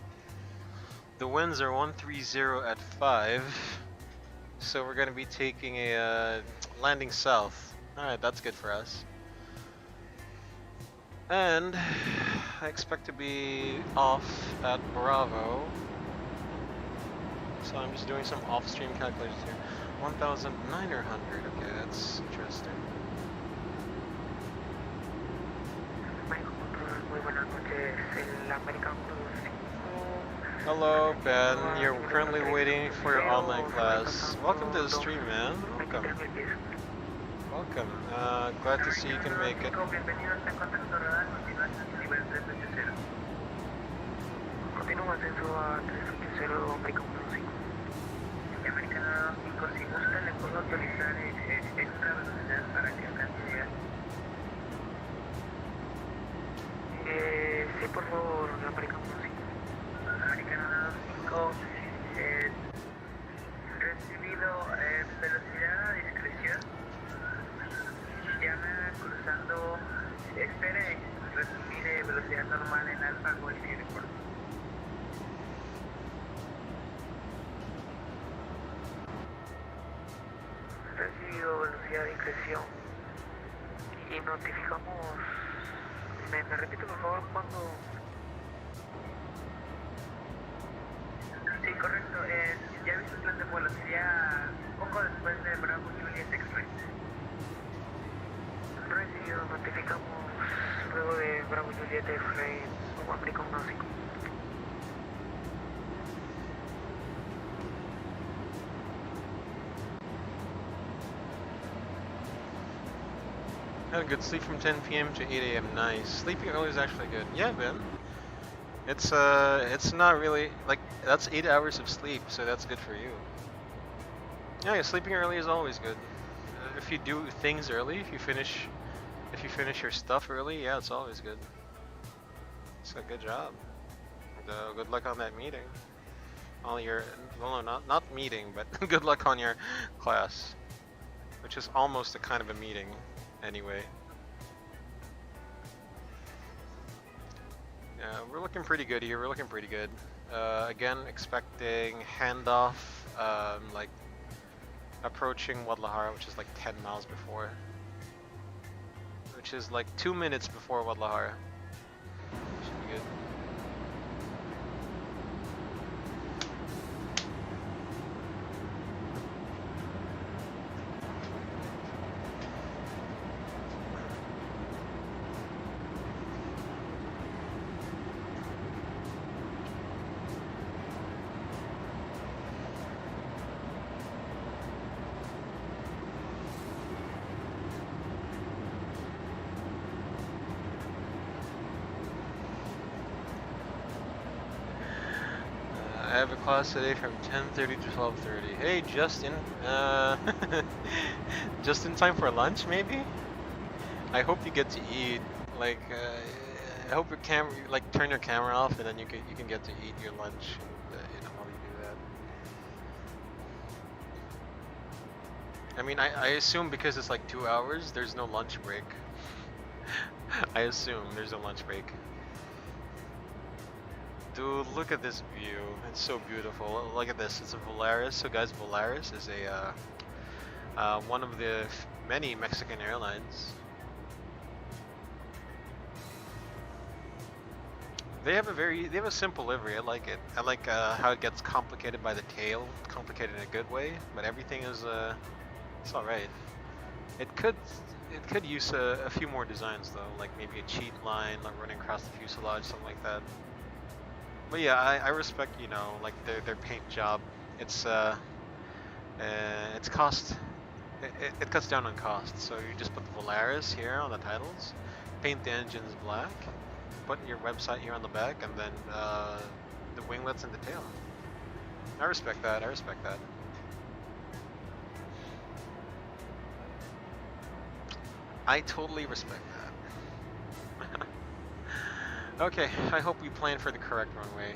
The winds are 130 at 5, so we're gonna be taking a landing south. Alright, that's good for us. And I expect to be off at Bravo. So I'm just doing some off-stream calculations here. 1,009 or 100, okay, that's interesting. Hello, Ben. You're currently waiting for your online class. Welcome to the stream, man. Welcome. Welcome. Glad to see you can make it. Sí, por favor, americano 5, recibido velocidad a discreción, llama cruzando, espere recibir velocidad normal en Alfa Golf Uniform. Recibido velocidad a discreción y notificamos, me repite por favor cuando... Sí, correcto. Ya he visto el plan de vuelo. Sería poco después de Bravo Juliet X-Ray. Recibido, notificamos luego de Bravo Juliet X-Ray o American 5. Had a good sleep from 10 p.m. to 8 a.m. Nice. Sleeping early is actually good. Yeah, Ben. It's not really like that's 8 hours of sleep, so that's good for you. Yeah, sleeping early is always good. If you do things early, if you finish your stuff early, yeah, it's always good. So good job. Good luck on that meeting. All your well, no, not meeting, but good luck on your class, which is almost a kind of a meeting, anyway. Yeah, we're looking pretty good here. We're looking pretty good. Again, expecting handoff, like approaching Guadalajara, which is like 10 miles before, which is like 2 minutes before Guadalajara. Should be good. I have a class today from 10:30 to 12:30. Hey, Justin. Just in time for lunch, maybe? I hope you get to eat. Like, I hope your camera, like, turn your camera off, and then you can get to eat your lunch. And, while you do that. I mean, I assume because it's like 2 hours, there's no lunch break. I assume there's a lunch break. Dude, look at this view. It's so beautiful. Look at this. It's a Volaris. So guys, Volaris is a one of the many Mexican airlines. They have a simple livery. I like it. I like how it gets complicated by the tail, complicated in a good way, but everything is it's all right. It could use a few more designs though, like maybe a cheat line, like running across the fuselage, something like that. But yeah, I respect, you know, like their paint job. It's cost. It cuts down on cost. So you just put the Volaris here on the titles, paint the engines black, put your website here on the back, and then the winglets and the tail. I respect that. I respect that. I totally respect that. Okay, I hope we plan for the correct runway.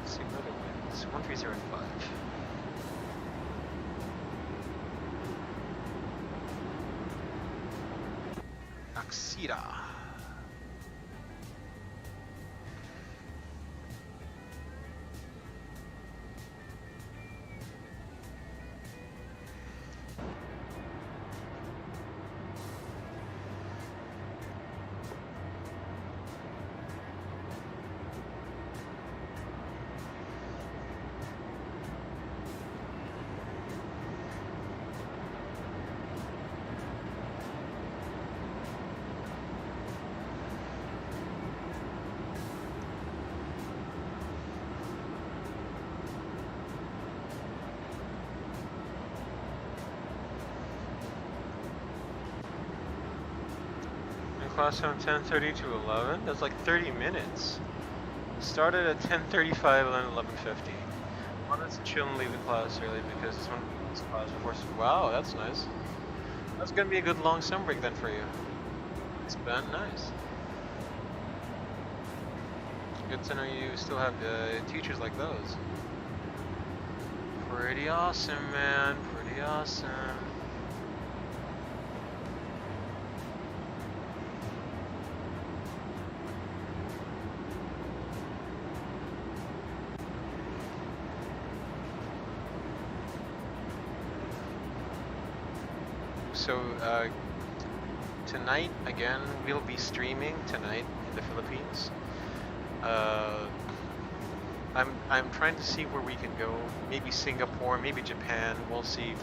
Let's see where the winds. 1305. Axira. Class from 10:30 to 11. That's like 30 minutes. Started at 10:35 and then 11:50. Wanted to chill and leave the class early because this class before. Wow, that's nice. That's gonna be a good long summer break then for you. It's been nice. Good to know you still have teachers like those. Pretty awesome, man. Pretty awesome. So tonight again we'll be streaming tonight in the Philippines. I'm trying to see where we can go. Maybe Singapore, maybe Japan. We'll see.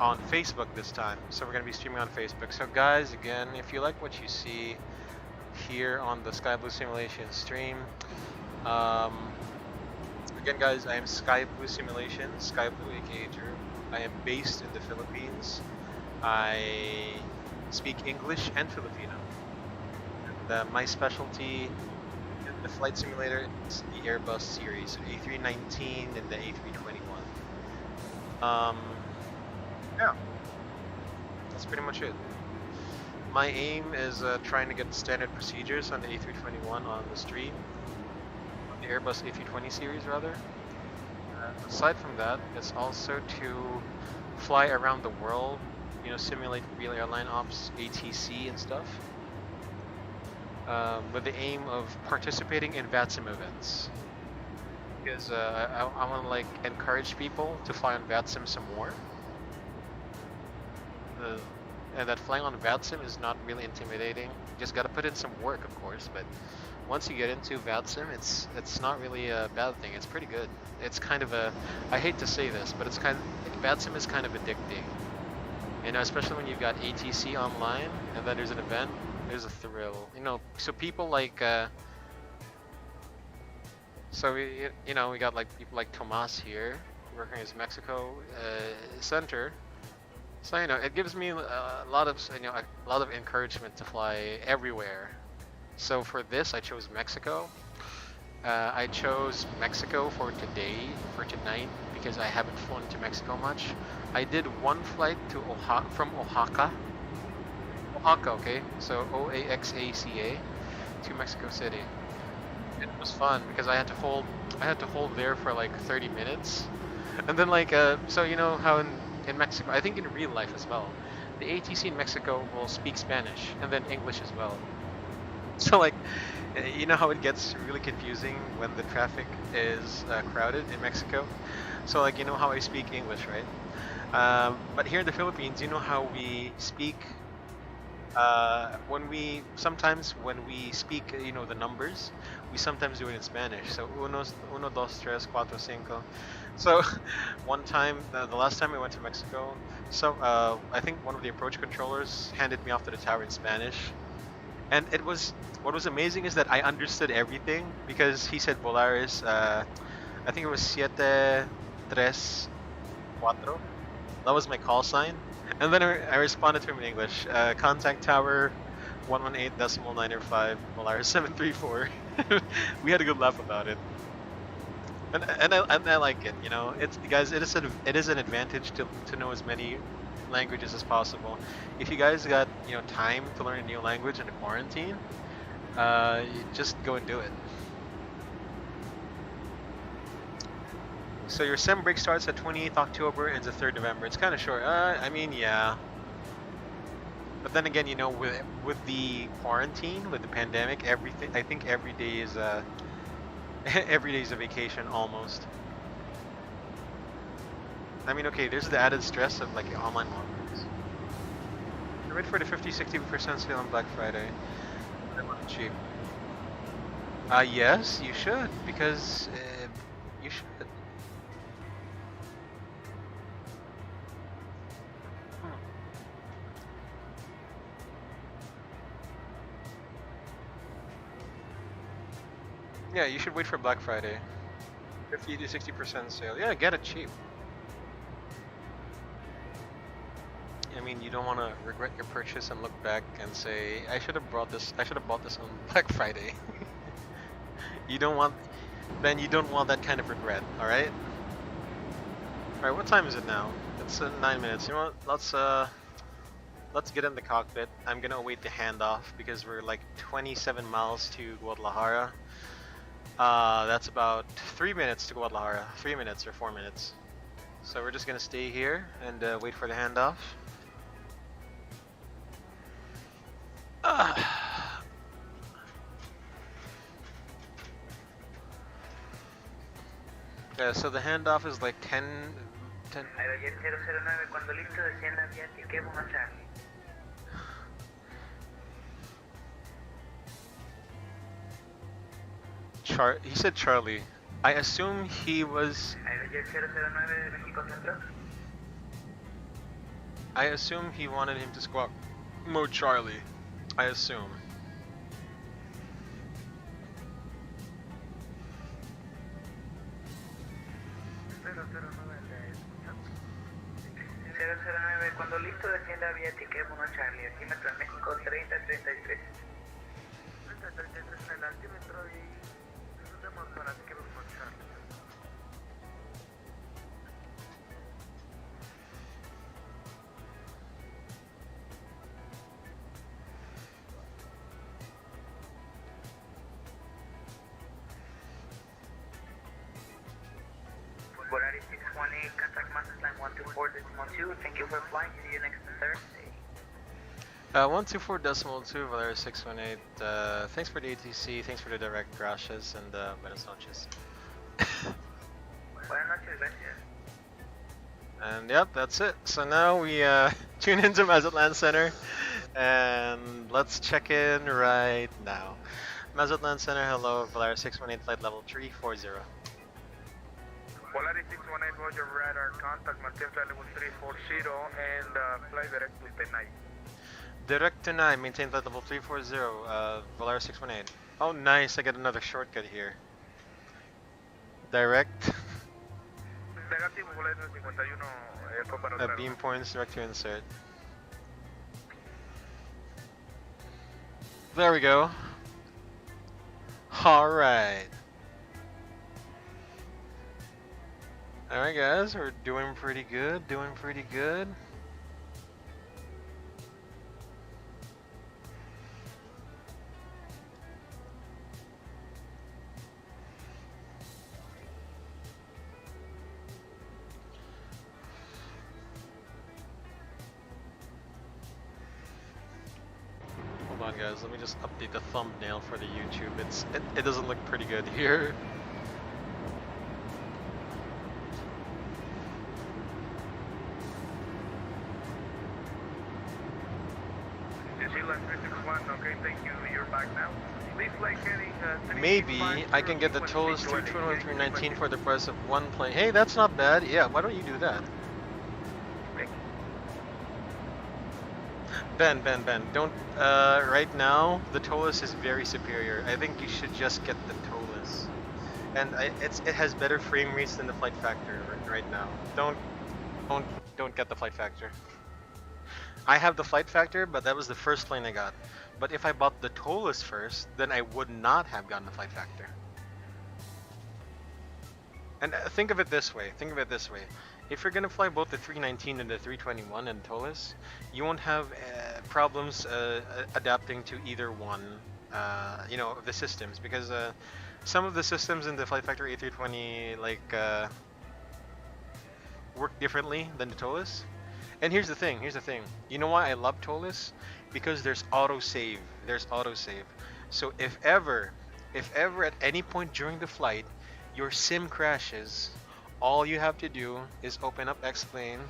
On Facebook this time. So we're gonna be streaming on Facebook. So guys, again, if you like what you see here on the Sky Blue Simulation stream. Again guys, I am Sky Blue Simulation, Sky Blue aka Drew. I am based in the Philippines. I speak English and Filipino. And, my specialty in the flight simulator is the Airbus series, so A319 and the A321. Yeah, that's pretty much it. My aim is trying to get standard procedures on the A321 on the stream. The Airbus A320 series rather. Aside from that, it's also to fly around the world, you know, simulate real airline ops, ATC and stuff, with the aim of participating in VATSIM events. Because I want to like encourage people to fly on VATSIM some more. And that flying on VATSIM is not really intimidating. You just gotta put in some work, of course, but once you get into VATSIM, it's not really a bad thing. It's pretty good. It's kind of a, I hate to say this, but it's kind of, VATSIM is kind of addicting. You know, especially when you've got ATC online, and then there's an event, there's a thrill. You know, so people like, so we, you know, we got like people like Tomas here, working as Mexico center. So, you know, it gives me a lot of, you know, a lot of encouragement to fly everywhere. So for this, I chose Mexico. I chose Mexico for today, for tonight, because I haven't flown to Mexico much. I did one flight to from Oaxaca, okay? So Oaxaca to Mexico City. It was fun because I had to hold there for like 30 minutes, and then like so you know how in Mexico, I think in real life as well, the ATC in Mexico will speak Spanish and then English as well. So like, you know how it gets really confusing when the traffic is crowded in Mexico? So like, you know how I speak English, right? But here in the Philippines, you know how we speak sometimes when we speak, you know, the numbers, we sometimes do it in Spanish. So uno, dos, tres, cuatro, cinco. So one time, the last time I went to Mexico, so I think one of the approach controllers handed me off to the tower in Spanish, and what was amazing is that I understood everything because he said Volaris. I think it was siete, tres, cuatro. That was my call sign. And then I responded to him in English. Contact tower 118.905, Polaris 734. We had a good laugh about it. And I like it, you know. It's guys, it is an advantage to know as many languages as possible. If you guys got, you know, time to learn a new language in a quarantine, you just go and do it. So your sem break starts at 28th October, ends at 3rd November. It's kind of short. I mean, yeah. But then again, you know, with the quarantine, with the pandemic, everything, I think every day is every day is a vacation almost. I mean, okay, there's the added stress of like online modules. You're ready for the 50-60% sale on Black Friday. I want it cheap. Yes, you should, because you should. Yeah, you should wait for Black Friday. 50-60% sale. Yeah, get it cheap. I mean, you don't want to regret your purchase and look back and say, I should have bought this on Black Friday. You don't want, Ben, you don't want that kind of regret, alright? Alright, what time is it now? It's 9 minutes. You know what, let's get in the cockpit. I'm gonna await the handoff because we're like 27 miles to Guadalajara. That's about 3 minutes to Guadalajara. 3 minutes or 4 minutes. So we're just gonna stay here and wait for the handoff. Yeah, so the handoff is like 10. Aerojet 009, cuando listo descienda vía Takeoff a Charlie. He said Charlie. I assume he was. Aerojet 009 de México Centro. I assume he wanted him to squawk mode Charlie. I assume. 009, cuando listo descienda vía Takeoff a Charlie, altímetro en México 3033. 3033 en el altímetro y disfrutemos para Takeoff a Charlie. Volaris 618, contact Masterline 124.2, thank you for flying, see you next Thursday. 124.2, Volaris 618, thanks for the ATC, thanks for the direct crashes, and buenas noches. Buenas noches, gracias. And yep, that's it. So now we tune into Mazatlan Center, and let's check in right now. Mazatlan Center, hello, Volaris 618, flight level 340. Polaris 618, roger, radar, contact, maintain flight level 340 and fly direct to Tenai. Direct to 9, maintain flight level 340, Volaris 618. Oh nice, I got another shortcut here. Direct. Negativo, Polaris 51, fue para otra. Beam points, direct to insert. There we go. Alright. Alright guys, we're doing pretty good, doing pretty good. Hold on guys, let me just update the thumbnail for the YouTube. It doesn't look pretty good here. Land 361. Okay, thank you. You're back now. Please flight heading. Maybe I can get the ToLiSs 321 319 for the price of one plane. Hey, that's not bad. Yeah, why don't you do that? Ben, don't, right now, the ToLiSs is very superior. I think you should just get the ToLiSs. And it has better frame rates than the flight factor right now. Don't get the flight factor. I have the flight factor, but that was the first plane I got. But if I bought the ToLiSs first, then I would not have gotten the flight factor. And think of it this way, If you're gonna fly both the 319 and the 321 and ToLiSs, you won't have problems adapting to either one, you know, of the systems, because some of the systems in the Flight Factor A320 like work differently than the ToLiSs. And here's the thing. You know why I love ToLiSs? Because there's autosave. So if ever at any point during the flight your sim crashes, all you have to do is open up XPlane,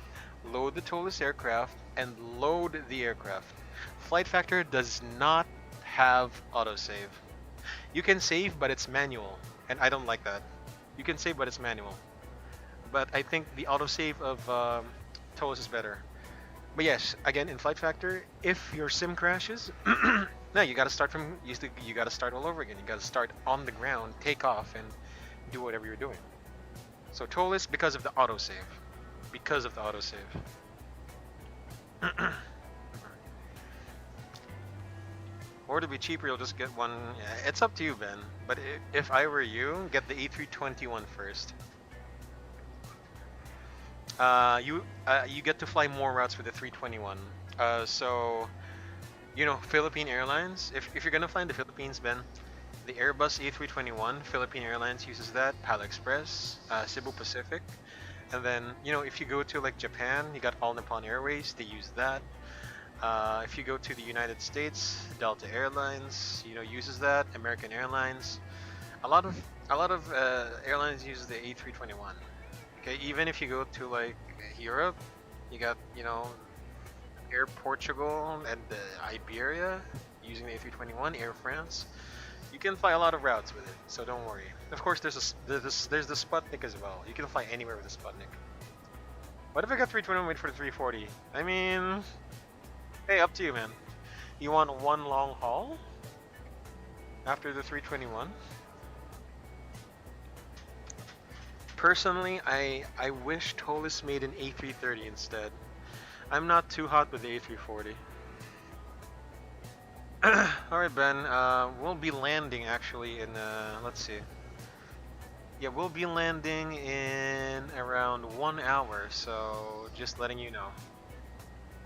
load the ToLiSs aircraft, and load the aircraft. Flight Factor does not have autosave. You can save, but it's manual, and I don't like that. You can save, but it's manual. But I think the autosave of ToLiSs is better. But yes, again, in Flight Factor, if your sim crashes, no, you gotta start from, you gotta start all over again. You gotta start on the ground, take off, and do whatever you're doing. So ToLiSs, because of the autosave. Or to be cheaper, you'll just get one. Yeah, it's up to you, Ben. But if I were you, get the A321 first. You get to fly more routes with the 321. So, you know, Philippine Airlines. If you're gonna fly in the Philippines, Ben, the Airbus A321, Philippine Airlines uses that. PAL Express, Cebu Pacific, and then you know, if you go to like Japan, you got All Nippon Airways. They use that. If you go to the United States, Delta Airlines, you know, uses that. American Airlines, a lot of airlines use the A321. Okay, even if you go to like Europe, you got, you know, Air Portugal and Iberia using the A321, Air France. You can fly a lot of routes with it, so don't worry. Of course, there's the Sputnik as well. You can fly anywhere with the Sputnik. What if I got 321 wait for the 340? I mean, hey, up to you, man. You want one long haul after the 321? Personally, I wish ToLiSs made an A330 instead. I'm not too hot with the A340. Alright, Ben, we'll be landing actually in, let's see. Yeah, we'll be landing in around 1 hour, so just letting you know.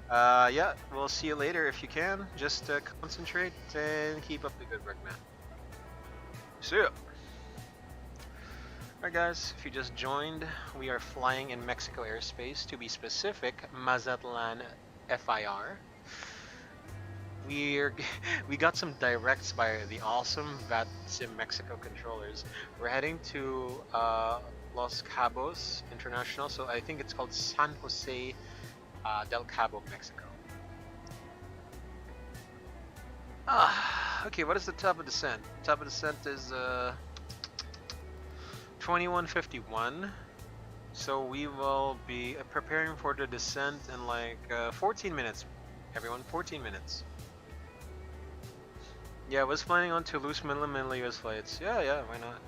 Yeah, we'll see you later if you can. Just concentrate and keep up the good work, man. See ya! Alright guys, if you just joined, we are flying in Mexico airspace, to be specific, Mazatlan FIR. We got some directs by the awesome VATSIM Mexico controllers. We're heading to Los Cabos International, so I think it's called San Jose del Cabo, Mexico. Okay, what is the top of descent? Top of descent is 2151. So we will be preparing for the descent in like 14 minutes. Everyone, 14 minutes. Yeah, I was planning on Toulouse, Manila US flights. Yeah, why not?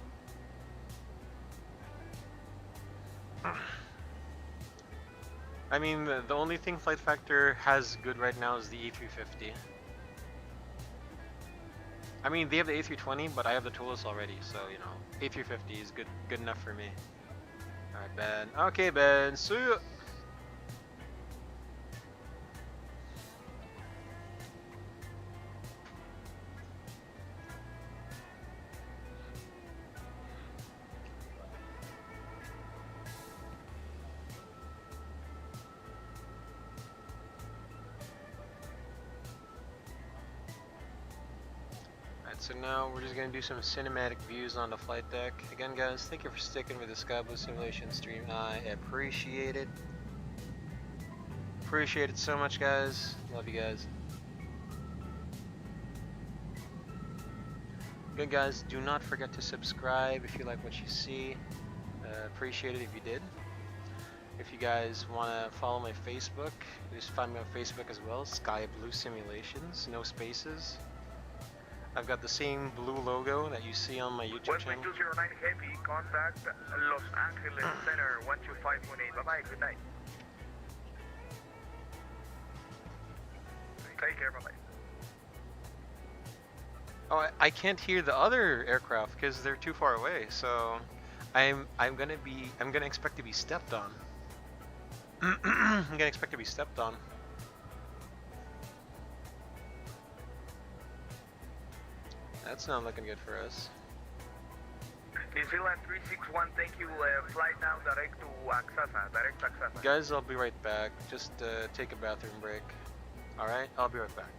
I mean, the only thing Flight Factor has good right now is the A350. I mean, they have the A320, but I have the ToLiSs already, so you know, A350 is good enough for me. Alright, Ben. Okay, Ben. See ya! So now we're just going to do some cinematic views on the flight deck. Again guys, thank you for sticking with the Los Cabos simulation stream. I appreciate it. Appreciate it so much guys. Love you guys. Good guys, do not forget to subscribe if you like what you see. Appreciate it if you did. If you guys want to follow my Facebook, just find me on Facebook as well, Sky Blue Simulations, no spaces. I've got the same blue logo that you see on my YouTube channel. 1209 Heavy, contact Los Angeles Center 12518. Bye-bye, good night. Take care, bye-bye. Oh, I can't hear the other aircraft because they're too far away. So, I'm gonna expect to be stepped on. I'm gonna expect to be stepped on. That's not looking good for us. New Zealand 361, thank you. Flight now direct to Aksasa, direct Aksasa. Guys, I'll be right back. Just take a bathroom break. Alright, I'll be right back.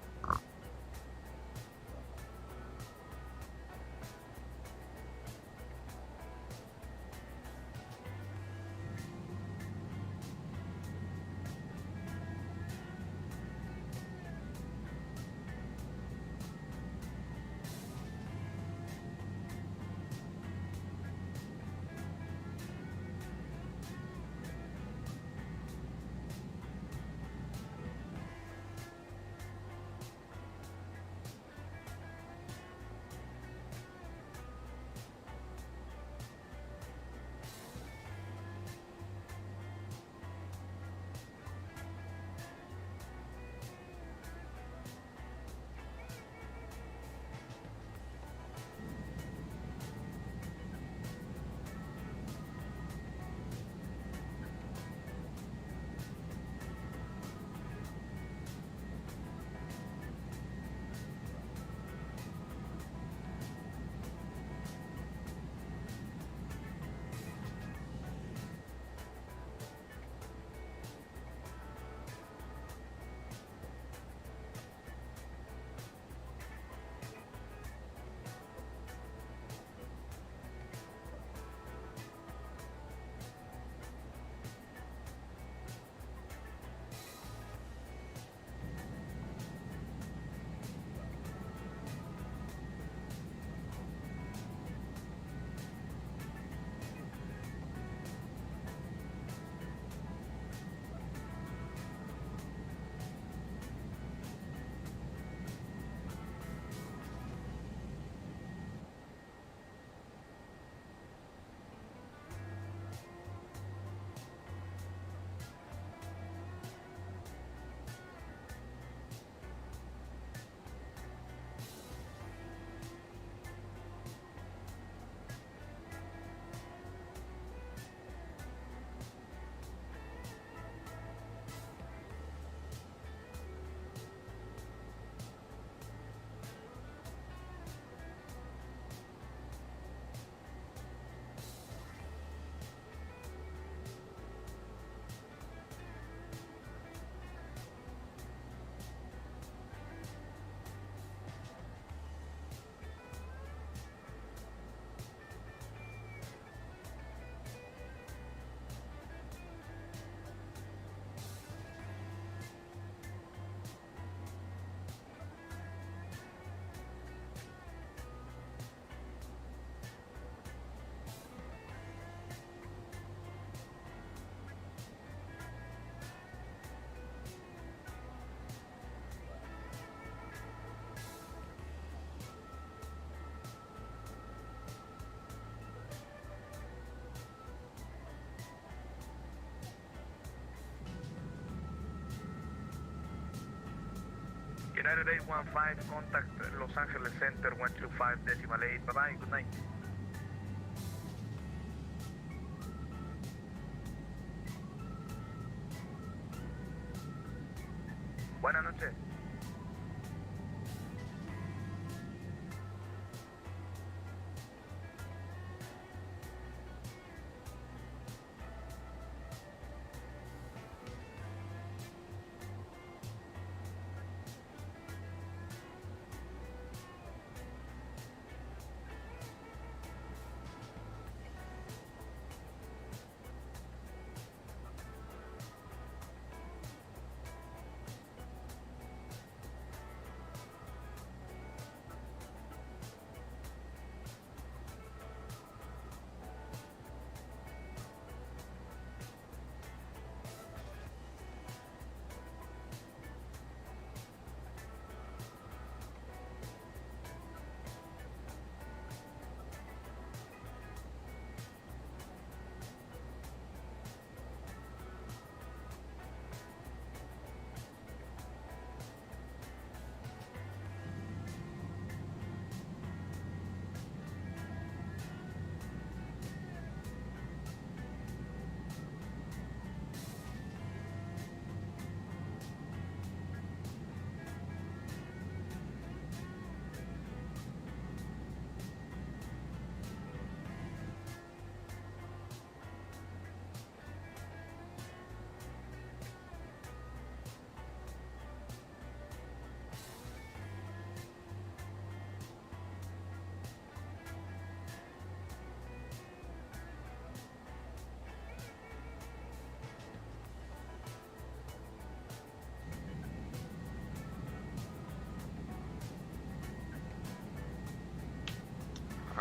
United 815, contact Los Angeles Center 125.8. Bye-bye, good night. Buenas noches.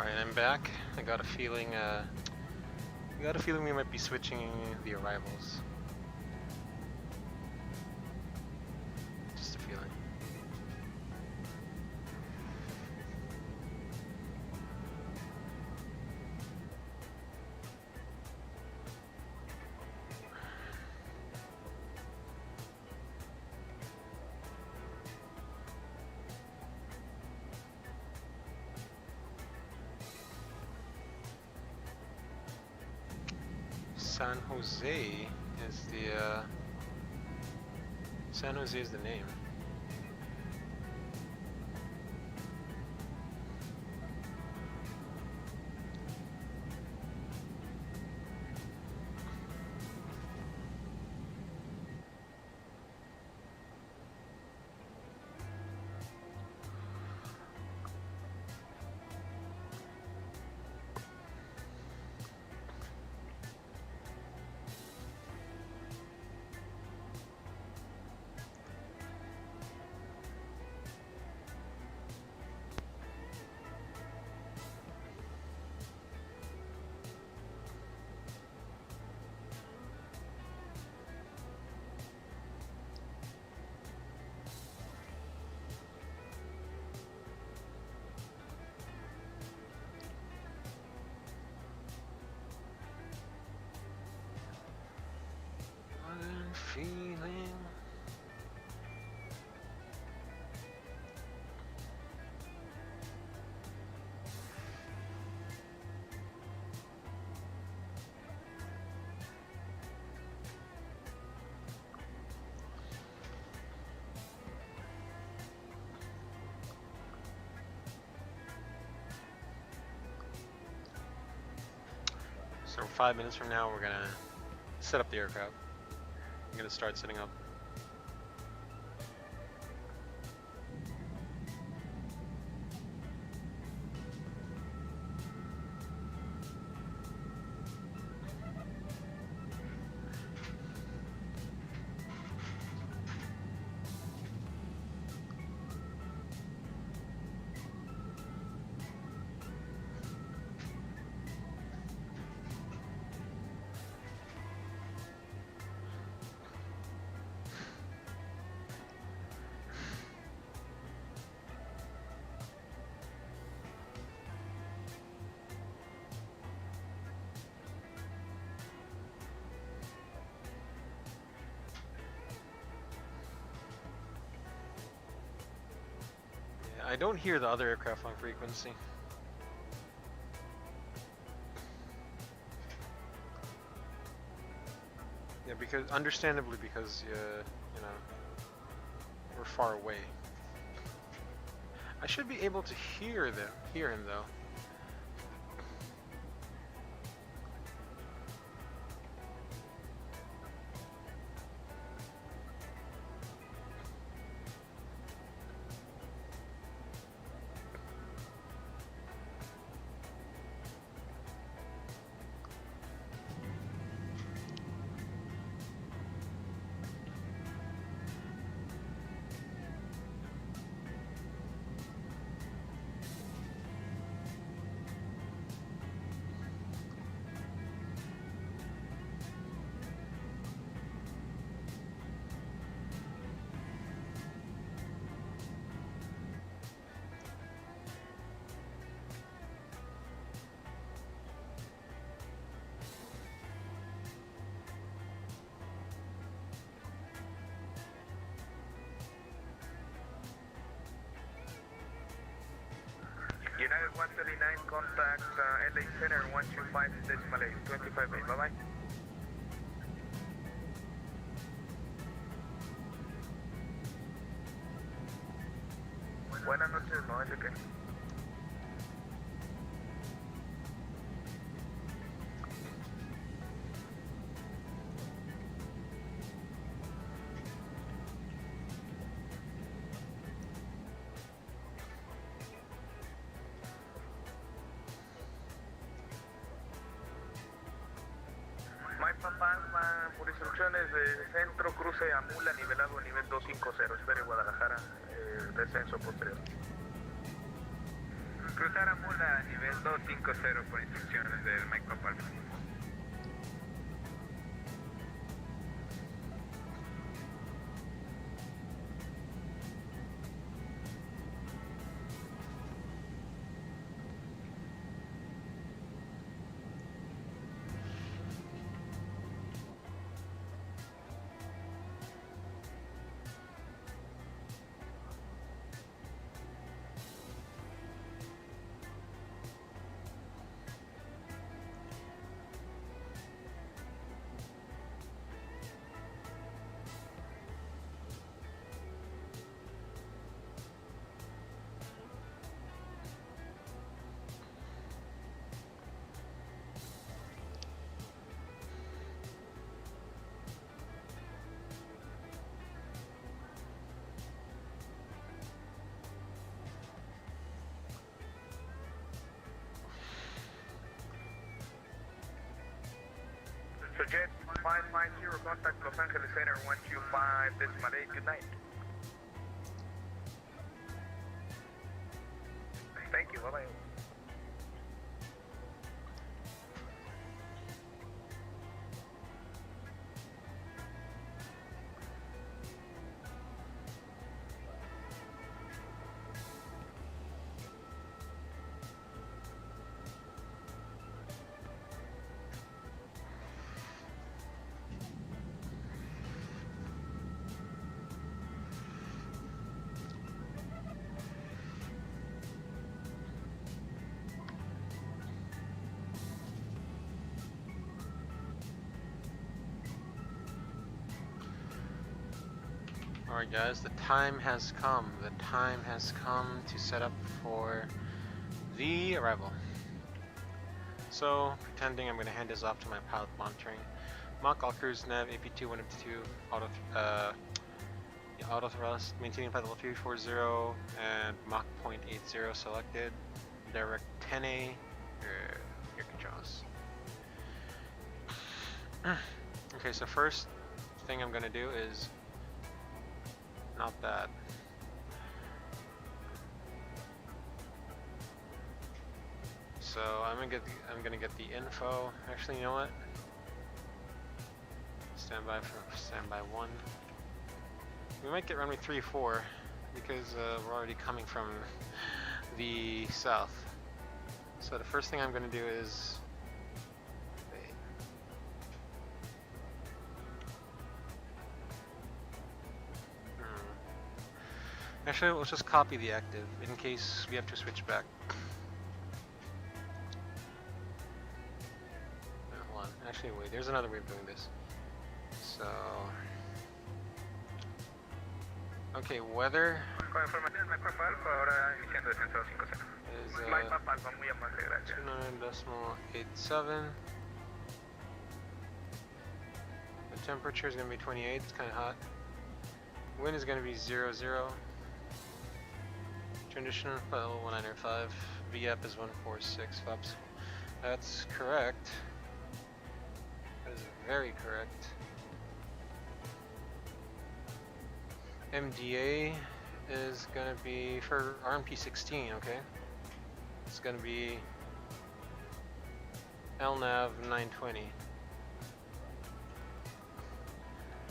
Alright, I'm back. I got a feeling we might be switching the arrivals. Just a feeling. San Jose is the name. Feeling. So 5 minutes from now, we're gonna set up the aircraft. I'm gonna start setting up. I don't hear the other aircraft on frequency. Yeah, because understandably because you know, we're far away. I should be able to hear him though. United 139, contact LA Center 125.8, 25.8, bye-bye. Buenas noches, no es que. Palma, por instrucciones de centro, cruce a Mula, nivelado a nivel 250, espere Guadalajara, descenso posterior. Cruzar a Mula a nivel 250 por instrucciones del Mike Papa. So Jet 550, contact Los Angeles Center 125.8, good night. Thank you, bye-bye. Alright guys, the time has come. The time has come to set up for the arrival. So, pretending I'm going to hand this off to my pilot monitoring. Mach all cruise nav AP2 152 auto thrust, maintaining flight level 340 and Mach 0.80 selected. Direct 10A, your controls. Okay, so first thing I'm going to do is not that. So I'm gonna get the info. Actually, you know what? Standby 1. We might get runway 34 because we're already coming from the south. So the first thing I'm gonna do is actually, we'll just copy the active in case we have to switch back. Hold on. Actually, wait. There's another way of doing this. So, okay, weather is 29.87. The temperature is going to be 28. It's kind of hot. Wind is going to be 00. Traditional FIL 1905, VAP is 146 flaps. That's correct. That is very correct. MDA is gonna be for Rnb 16, okay? It's gonna be LNAV 920.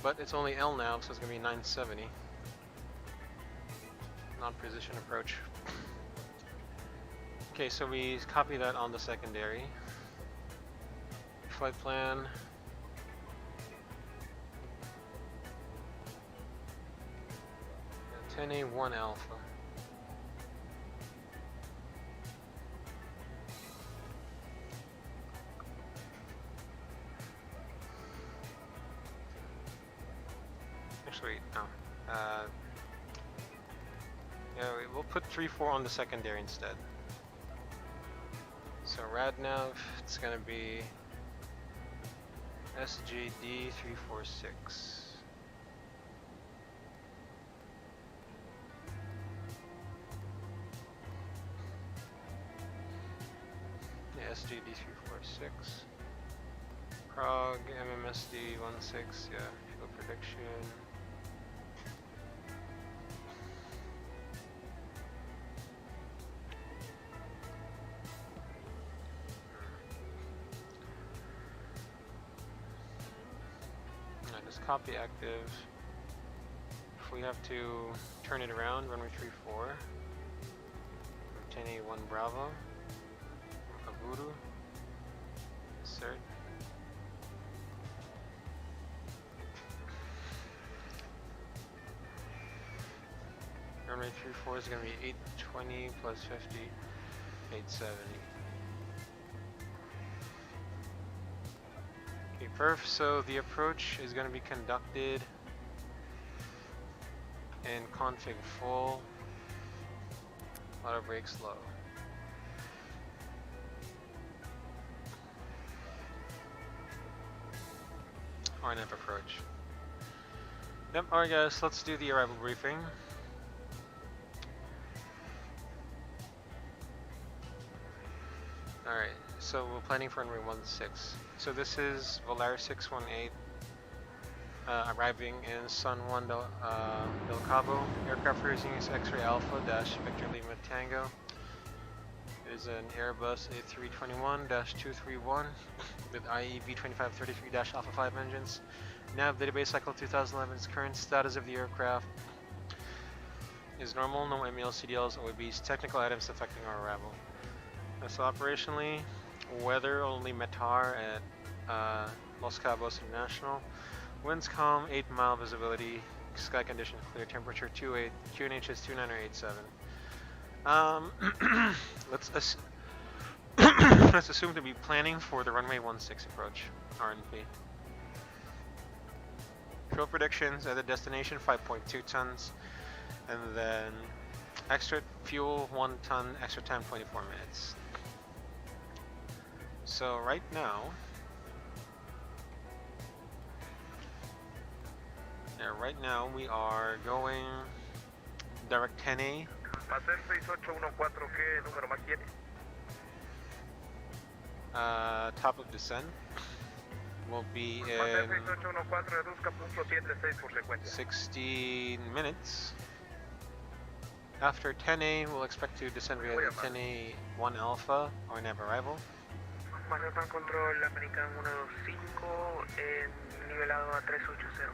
But it's only LNAV, so it's gonna be 970. Non-precision approach. Okay, so we copy that on the secondary. Flight plan. Yeah, 10A1 alpha. Actually, no. Yeah, we'll put 3-4 on the secondary instead. So RadNav, it's gonna be SGD 346. Yeah, SGD 346. Prague MMSD 16. Yeah, fuel prediction. Let's copy active. If we have to turn it around, runway 34. 10A1 Bravo. Aburu. Insert. Runway 34 is going to be 820 plus 50, 870. Okay, perf. So the approach is going to be conducted in config full, auto brakes low. Rnb Approach. Yep, alright guys, let's do the arrival briefing. Alright, so we're planning for runway 16. So this is Volaris 618 arriving in Sun 1 Del Cabo. Aircraft we're using is X-Ray Alpha dash Victor Lima Tango. It is an Airbus A321-231 with IE V2533-Alpha 5 engines. Nav database cycle 2011's current status of the aircraft is normal, no MEL, CDLs, OABs, technical items affecting our arrival. So operationally, weather only METAR at Los Cabos International. Winds calm, 8-mile visibility, sky conditions clear, temperature 28, QNH is 2987. Let's assume to be planning for the runway 16 approach, RNP. Fuel predictions at the destination 5.2 tons, and then extra fuel 1 ton, extra time 24 minutes. So right now, we are going direct 10A. Pastel 6814, ¿qué número más quiere? Top of descent will be in Pastel 6814, reduzca punto 76 por secuencia. 16 minutes. After 10A, we'll expect to descend via the 10A1 Alpha, Rnb arrival. Master Control American 125, nivelado a 380.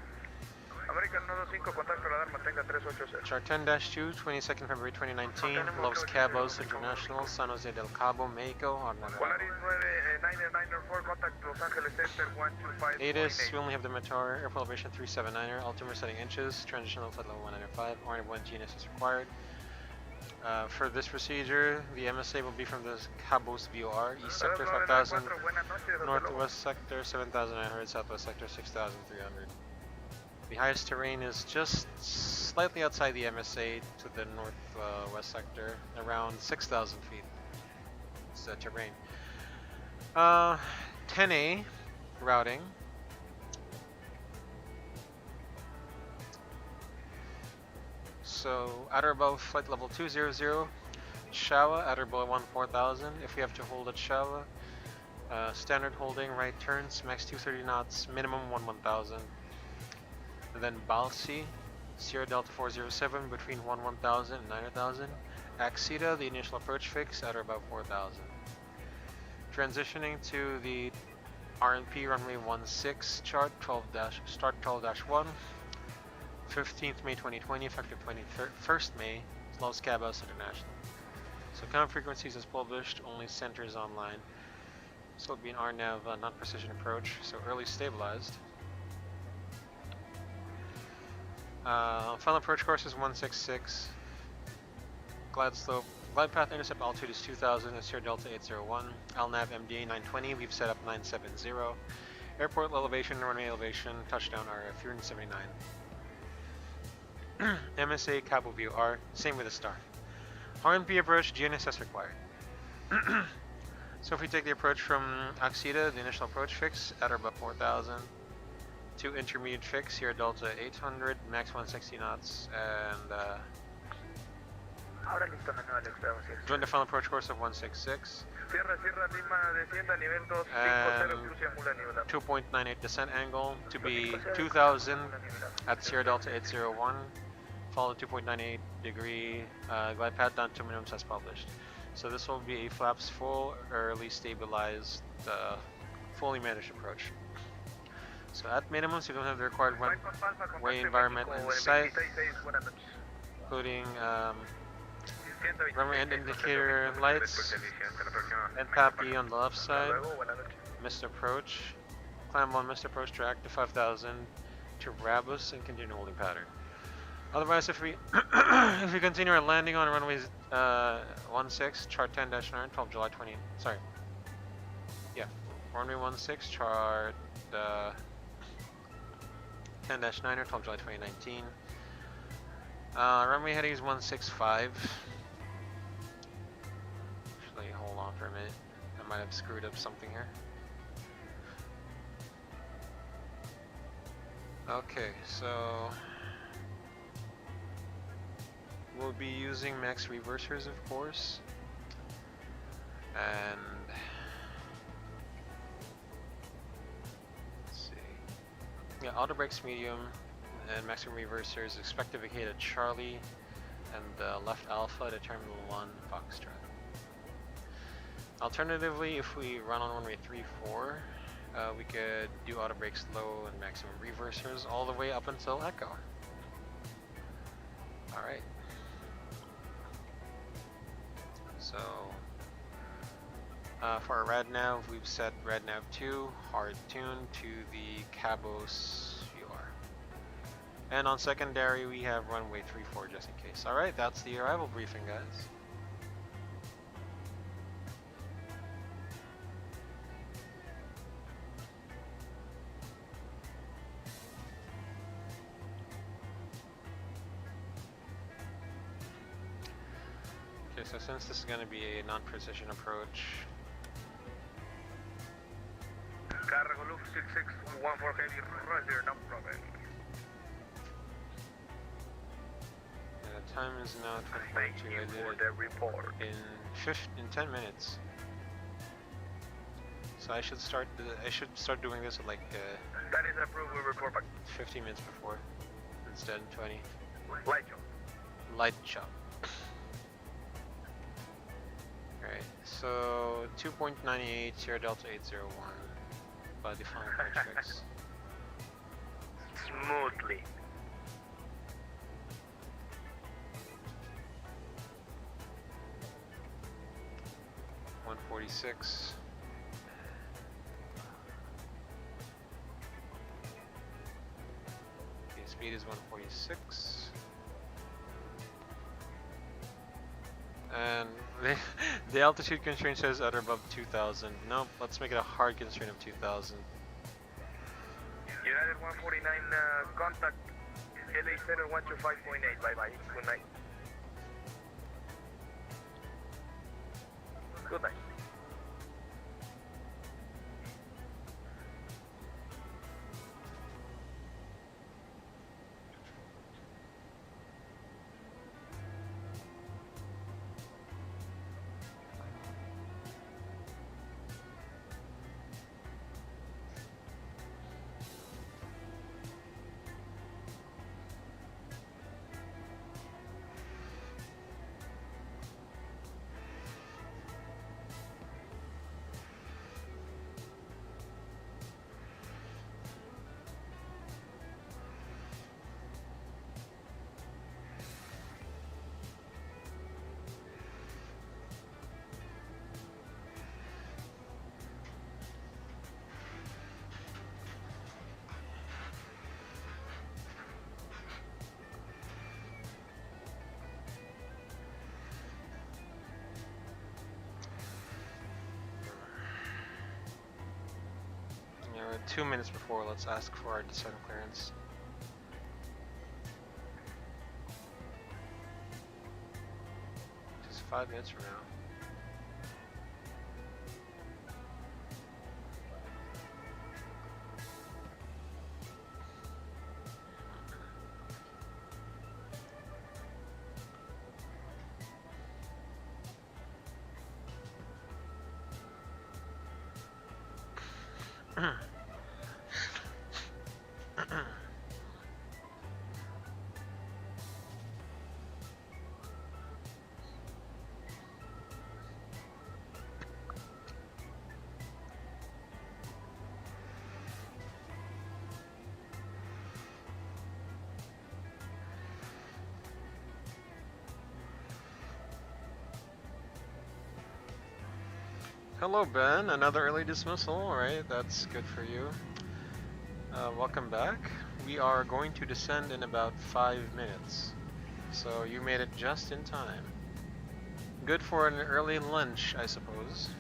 American 125, contacto radar, mantenga 380. Chart 10-2, 22nd February 2019, Los Cabos International, San Jose del Cabo, Mexico, Rnb. Polaris 994, contact Los Angeles Center 125. ADD-ONS, we only have the METAR, airport elevation 379er, altimeter setting inches, transition level flight level 195, Rnb GNS is required. For this procedure, the MSA will be from the Cabos VOR, East Sector 5000, Northwest Sector 7900, Southwest Sector 6300. The highest terrain is just slightly outside the MSA to the northwest sector, around 6,000 feet. It's the terrain. 10A routing. So at or above flight level 200, Shawa at or below 4000. If we have to hold at Shawa, standard holding, right turns, max 230 knots, minimum 1000. And then Balsi, Sierra Delta 407 between 1000 and 9000. Axita, the initial approach fix at or about 4000. Transitioning to the RNP runway 16 chart, start 12-1, 15th May 2020, effective 21st May, Los Cabos International. So common frequencies as published, only centers online. So it'll be an RNAV non-precision approach, so early stabilized. Final approach course is 166. Glide path intercept altitude is 2000 at Sierra Delta 801. LNAV MDA 920, we've set up 970. Airport elevation, runway elevation, touchdown RF 379. MSA Cabo View R, same with the star. RNB approach, GNSS required. So if we take the approach from Axita, the initial approach fix at or above 4000. To intermediate fix, Sierra Delta 800, max 160 knots, and Ahora listo, menú Alex, vamos a ir. join the final approach course of 166. Sierra, Lima, descienda, nivel 250, cruce Mula nivelado. 2.98 descent angle to be 2000 at Sierra Delta 801. Follow 2.98 degree glide path down to minimums as published. So this will be a flaps full, early stabilized, fully managed approach. So at minimum, so you don't have the required Mike Alfa, way contacte environment México in the en site, 26-6, buenas noches. including 126, runway end indicator después lights, del inicio, hasta la próxima. and tap E on the left Hasta side, luego, buenas noches. missed approach, climb on missed approach to active 5000 to Rabus and continue holding pattern. Otherwise, if we if we continue our landing on runways 16, chart 10-9, 12 July 20. Sorry. Yeah, runway 16, chart 10-9 or 12 July 2019. Runway heading is 165. Actually, hold on for a minute. I might have screwed up something here. Okay, so we'll be using max reversers, of course, and let's see. Yeah, auto brakes medium and maximum reversers. Expect to vacate at Charlie and left Alpha to Terminal 1 Foxtrot. Alternatively, if we run on runway 34, we could do auto brakes low and maximum reversers all the way up until Echo. Alright. So, for our RadNav, we've set RadNav 2 hard tuned to the Cabos VR. And on secondary, we have runway 34 just in case. Alright, that's the arrival briefing, guys. Okay, so since this is going to be a non-precision approach, Cargo Luft 6614 heavy, roger, no problem. the time is now Thank 20:42. you I did for it the report. in 10 minutes. So I should start doing this at like That is approved, we report back. 15 minutes before instead of 20. Light job. Light chop. Alright, so 2.98 Sierra Delta 801 by the final metrics. Smoothly. .146. Okay, speed is 146. And the altitude constraint says at or above 2000. Nope, let's make it a hard constraint of 2000. United 149, contact LA Center 125.8. Bye bye. Good night. Good night. Yeah, we're 2 minutes before. Let's ask for our descent clearance. Just 5 minutes from now. Hello, Ben. Another early dismissal. Alright, that's good for you. Welcome back. We are going to descend in about 5 minutes. So you made it just in time. Good for an early lunch, I suppose.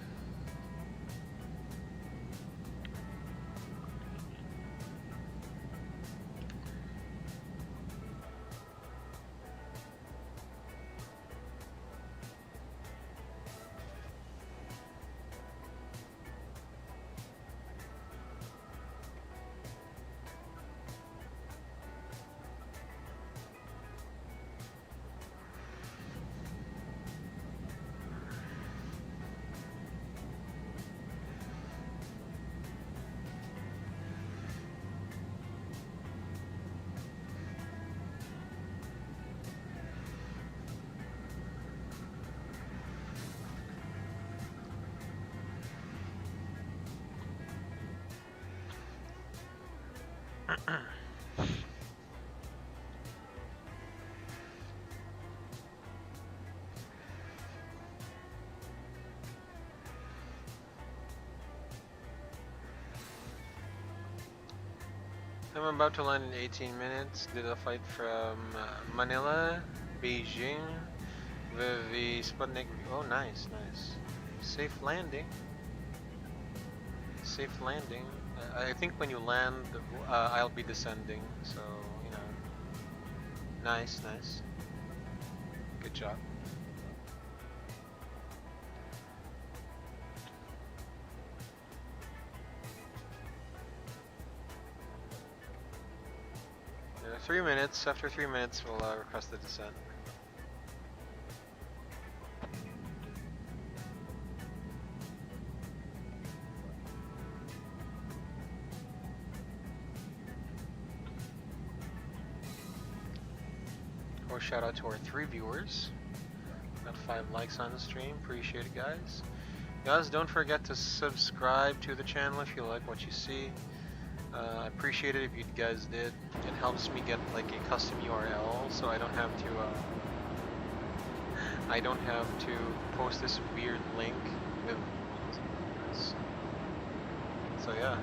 I'm about to land in 18 minutes. Did a flight from Manila, Beijing, with the Sputnik. Oh, nice, nice. Safe landing. Safe landing. I think when you land, I'll be descending. So, you know. Nice, nice. Good job. Yeah, 3 minutes. After 3 minutes, we'll request the descent. Shout out to our 3 viewers. Got 5 likes on the stream. Appreciate it, guys. Guys, don't forget to subscribe to the channel if you like what you see. I appreciate it if you guys did. It helps me get like a custom URL, so I don't have to post this weird link with. So yeah.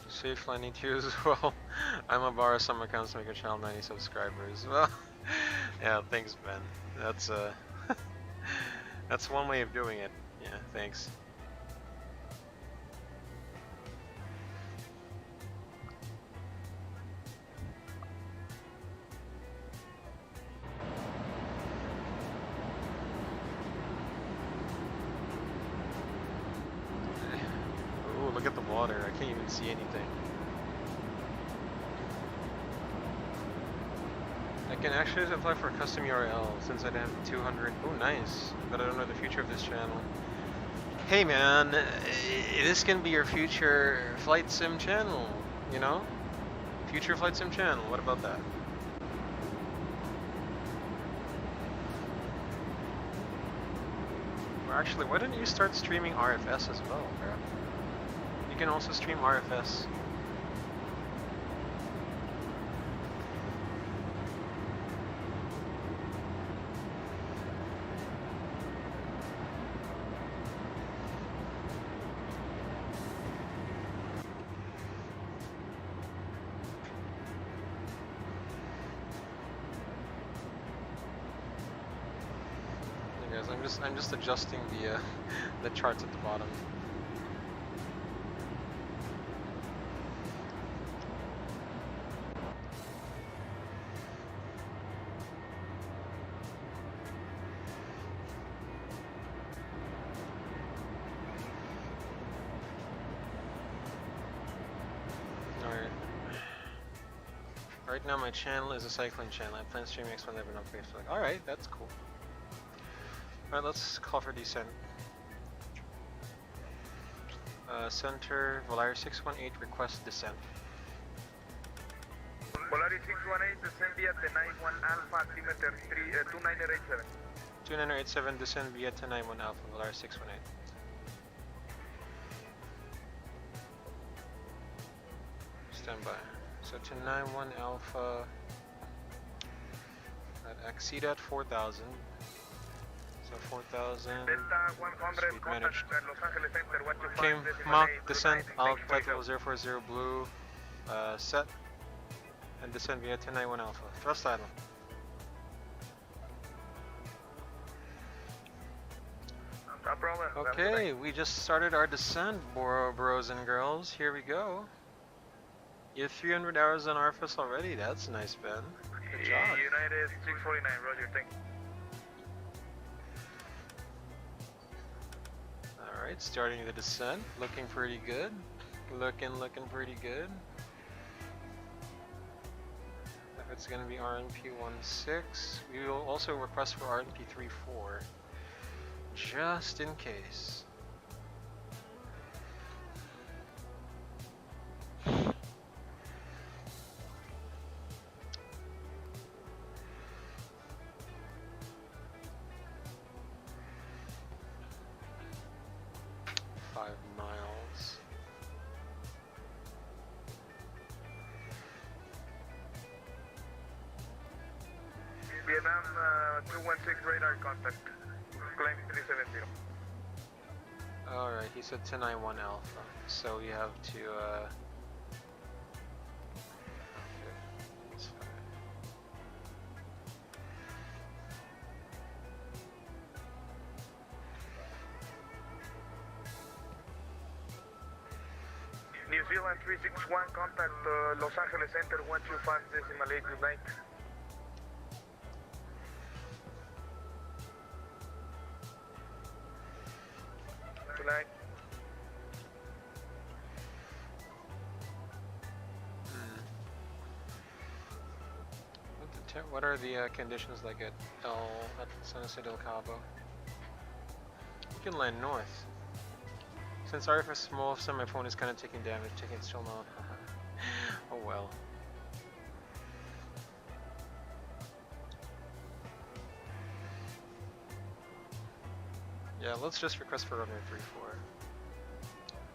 Safe landing to you as well. I'm a bar, some accounts make a channel 90 subscribers. Well, yeah, thanks, Ben. That's that's one way of doing it. Yeah, thanks. Oh, look at the water. I can't even see anything. I can actually apply for a custom URL since I have 200. Oh, nice. But I don't know the future of this channel. Hey, man, this can be your future flight sim channel, you know? Future flight sim channel. What about that? Actually, why don't you start streaming RFS as well, bro? You can also stream RFS. I'm just adjusting the the charts at the bottom. Alright. Right now my channel is a cycling channel. I plan streaming X11 on Facebook. Alright, that's cool. Alright, let's call for descent. Center, Volaris 618, request descent. Volaris 618, descend via 91 Alpha, altimeter 2987. 2987, descend via 1091 Alpha, Volaris 618. Stand by. So 1091 Alpha, at exceed at 4000. So 4000. Delta 100, Speed contact managed. Los Angeles Center, 125. Okay, decimal Mach 8, descent, 29, Altimeter 040 blue, set, and descend via 1091 Alpha. Thrust idle. No problem. Okay, we just started our descent, bros and girls. Here we go. You have 300 hours on RFS already. That's nice, Ben. Good job. United 649, Roger, thank you. Alright, starting the descent. Looking pretty good. Looking pretty good. If it's gonna be RNP 16, we will also request for RNP 34. Just in case. Vietnam 216 radar contact. Climb 370. Alright, he said 1091 Alpha, so we have to okay, that's fine. New Zealand 361, contact Los Angeles Center 125 decimal 8 good night. Good night. What are the conditions like at San Jose del Cabo? You can land north. Since RF is small, so my phone is kind of taking damage, taking still not. Oh well. Yeah, let's just request for runway 34.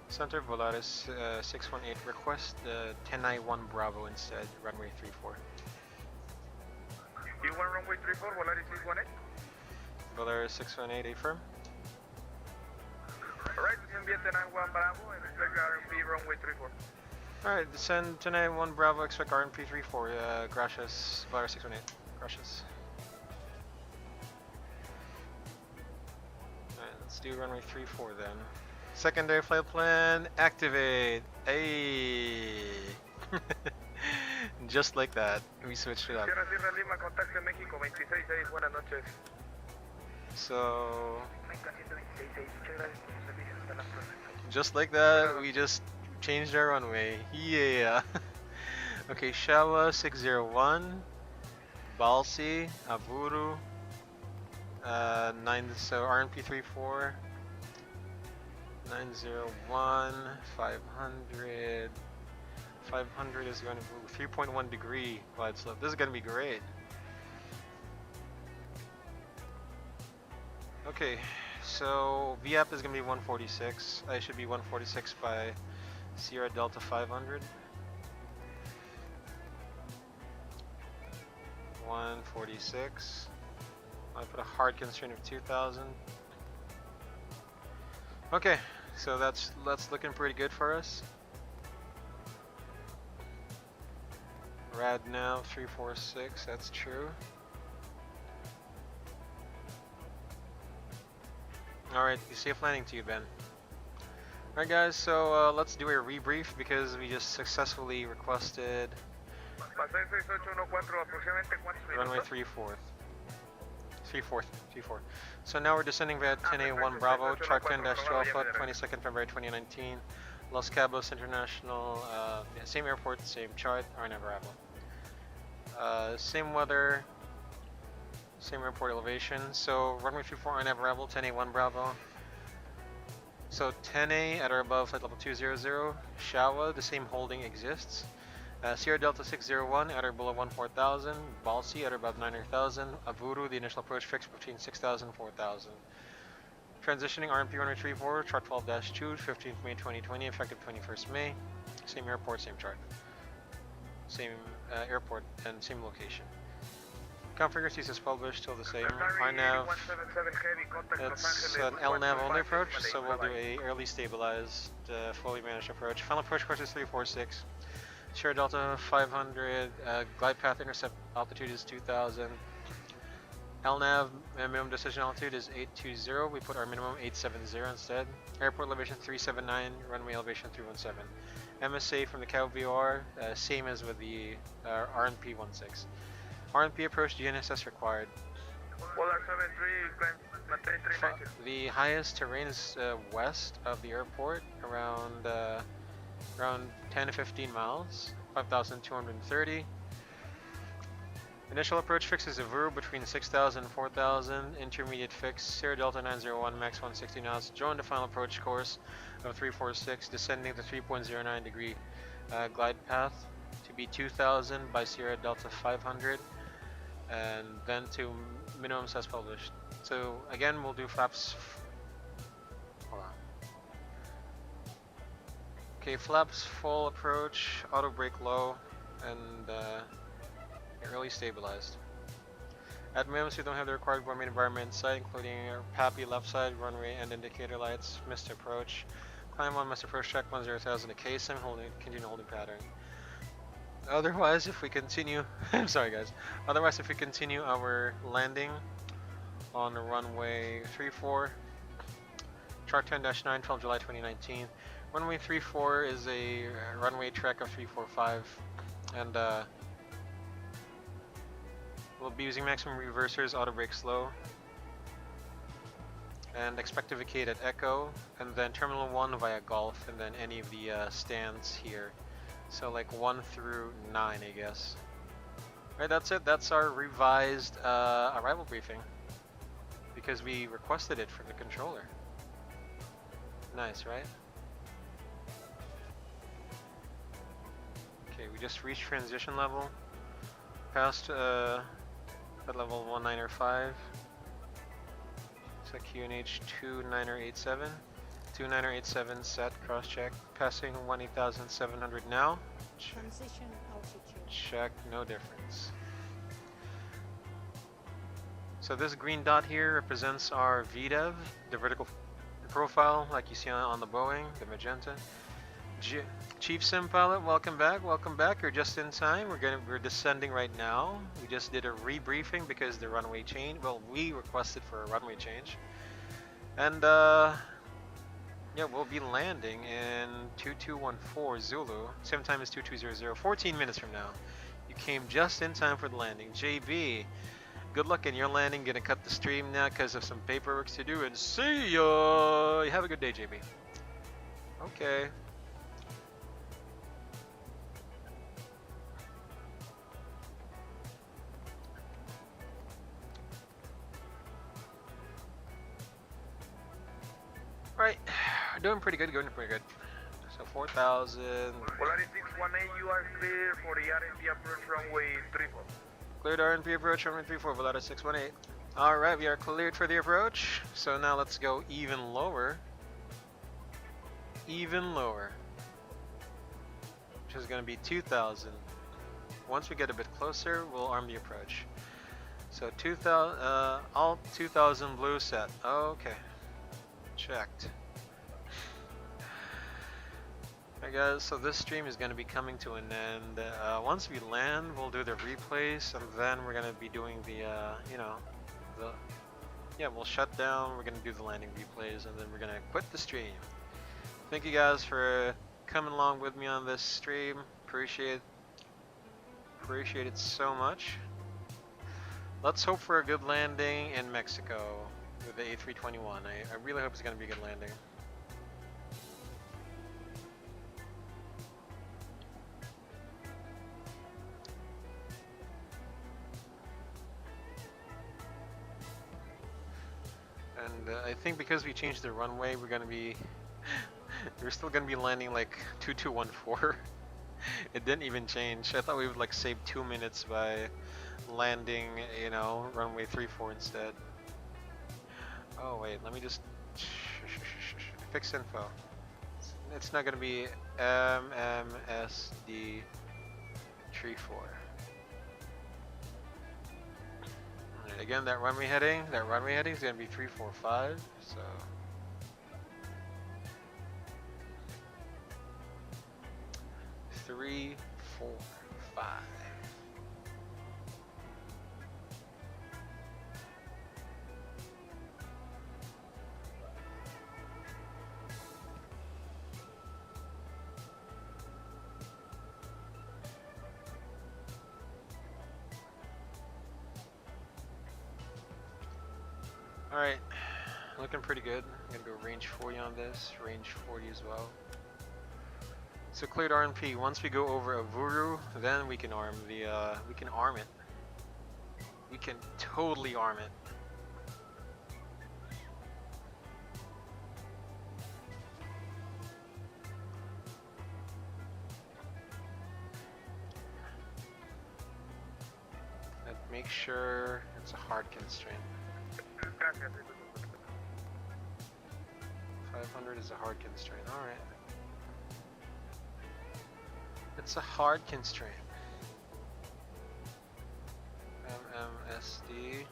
Center Volaris 618, request the 1091 Bravo instead, runway 34. You want runway 34, Volaris 618? Volaris 618, affirm. Alright, descend via 1091 Bravo and expect RMP runway 34. Alright, descend 1091 Bravo, expect RNP 34, gracias, Volaris 618, gracias. Alright, let's do runway 34 then. Secondary flight plan, activate, hey! Just like that, we switched it up. Sierra Sierra Lima, contacte México 266, buenas noches. So, just like that, we just changed our runway. Yeah. Okay, Shawa 601, Balsi, Aburu, 9, so RNP 34, 901, 500. 500 is going to be 3.1 degree glide slope. This is going to be great. Okay, so VAP is gonna be 146. I should be 146 by Sierra Delta 500. 146. I put a hard constraint of 2000. Okay, so that's looking pretty good for us. Rad now 346, that's true. Alright, safe landing to you, Ben. Alright guys, so let's do a rebrief because we just successfully requested runway 34. 34. So now we're descending via 10A1 Bravo, chart 10-2 Alpha, 22nd February 2019. Los Cabos International, yeah, same airport, same chart, Rnb Approach. Same weather, same airport elevation. So runway 34 Rnb Approach, 10A1 Bravo. So 10A at or above flight level 200, Shawa, the same holding exists. Sierra Delta 601 at or below 14,000, Balsi at or above 9,000, Avuru, the initial approach fixed between 6,000 and 4,000. Transitioning RMP runway 34, chart 12-2, 15th May 2020, effective 21st May. Same airport, same chart. Same airport and same location. Configurations is published, still the same. RNAV, it's an LNAV only approach, so we'll do a early stabilized, fully managed approach. Final approach course is 346. Sierra Delta 500, glide path intercept altitude is 2000. LNAV minimum decision altitude is 820. We put our minimum 870 instead. Airport elevation 379, runway elevation 317. MSA from the Cabo VOR, same as with the RNP 16. RNP approach GNSS required. The highest terrain is west of the airport, around 10 to 15 miles, 5,230. Initial approach fix is Avuru between 6,000 and 4,000. Intermediate fix, Sierra Delta 901, max 160 knots. Join the final approach course of 346, descending the 3.09 degree glide path to be 2,000 by Sierra Delta 500, and then to minimums as published. So again, we'll do flaps. Hold on. Okay, flaps full approach, auto brake low, and early stabilized. At minimums, we don't have the required warming environment in sight, including our PAPI left side, runway and indicator lights, missed approach. Climb 1, missed approach, check 10,000 to KSIM, continue holding pattern. Otherwise, if we continue, I'm sorry guys, otherwise if we continue our landing on runway 34, chart 10-9, 12 July 2019, runway 34 is a runway trek of 345, and we'll be using maximum reversers, auto brake slow, and expect to vacate at Echo, and then Terminal 1 via Golf, and then any of the stands here. So like 1 through 9, I guess. Alright, that's it. That's our revised arrival briefing, because we requested it from the controller. Nice, right? Okay, we just reached transition level, passed at level 1905. So QNH 2987, 2987 set, cross check, passing 18,700 now. Transition altitude. Check, no difference. So this green dot here represents our VDEV, the vertical profile, like you see on the Boeing, the magenta. Chief Sim Pilot, welcome back. Welcome back. You're just in time. We're descending right now. We just did a rebriefing because the runway change. Well, we requested for a runway change, and yeah, we'll be landing in 2214 Zulu, same time as 2200. 14 minutes from now. You came just in time for the landing. JB, good luck in your landing. Gonna cut the stream now because of some paperwork to do, and see ya. Have a good day, JB. Okay. Alright, doing pretty good, So 4,000. Polaris 618, you are clear for the Rnb approach runway 34. Cleared Rnb approach runway 34, Velada 618. Alright, we are cleared for the approach. So now let's go even lower. Even lower. Which is going to be 2,000. Once we get a bit closer, we'll arm the approach. So 2,000, all 2,000 blue set. Okay. Checked. Alright guys, so this stream is going to be coming to an end. Once we land, we'll do the replays, and then we're going to be doing the, you know, we'll shut down, we're going to do the landing replays, and then we're going to quit the stream. Thank you guys for coming along with me on this stream. Appreciate it so much. Let's hope for a good landing in Mexico with the A321. I really hope it's going to be a good landing. And I think because we changed the runway, we're going to be we're still going to be landing like 2214. It didn't even change. I thought we would like save 2 minutes by landing, you know, runway 34 instead. Oh wait, let me just fix info. It's not going to be MMSD 34. Again, that runway heading is going to be 345, so... Three, 4, 5. Alright, looking pretty good. I'm gonna go range 40 on this, range 40 as well. So cleared RNP. Once we go over Avuru, then we can arm the, we can arm it. We can totally arm it. And make sure it's a hard constraint. 500 is a hard constraint, alright. It's a hard constraint. MMSD.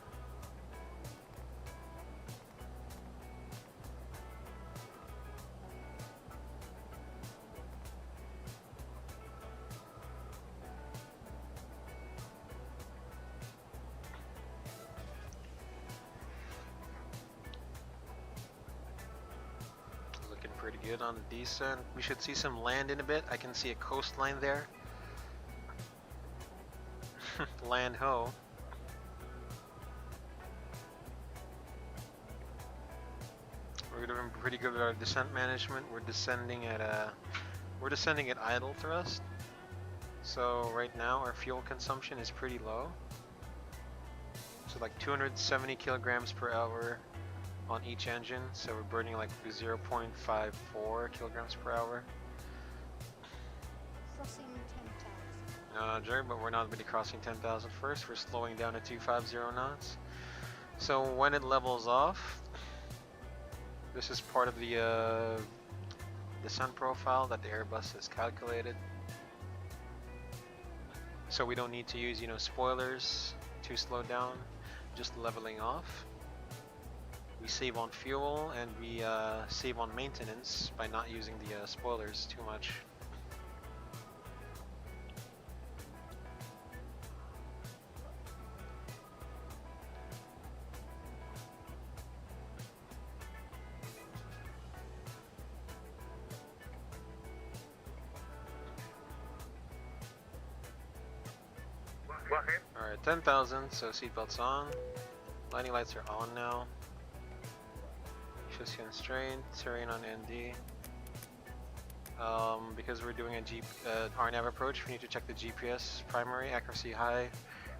Looking pretty good on the descent. We should see some land in a bit. I can see a coastline there. Land ho. We're doing pretty good with our descent management. We're descending at idle thrust. So right now our fuel consumption is pretty low. So like 270 kilograms per hour on each engine. So we're burning like 0.54 kilograms per hour. Crossing 10,000. Jerry, but we're not really crossing 10,000 first. We're slowing down to 250 knots. So when it levels off, this is part of the descent profile that the Airbus has calculated. So we don't need to use, you know, spoilers to slow down, just leveling off. We save on fuel and we save on maintenance by not using the spoilers too much. Alright, 10,000, so seatbelts on. Landing lights are on now. Chassis constraint, terrain on ND. Because we're doing a Rnb approach, we need to check the GPS. Primary, accuracy high.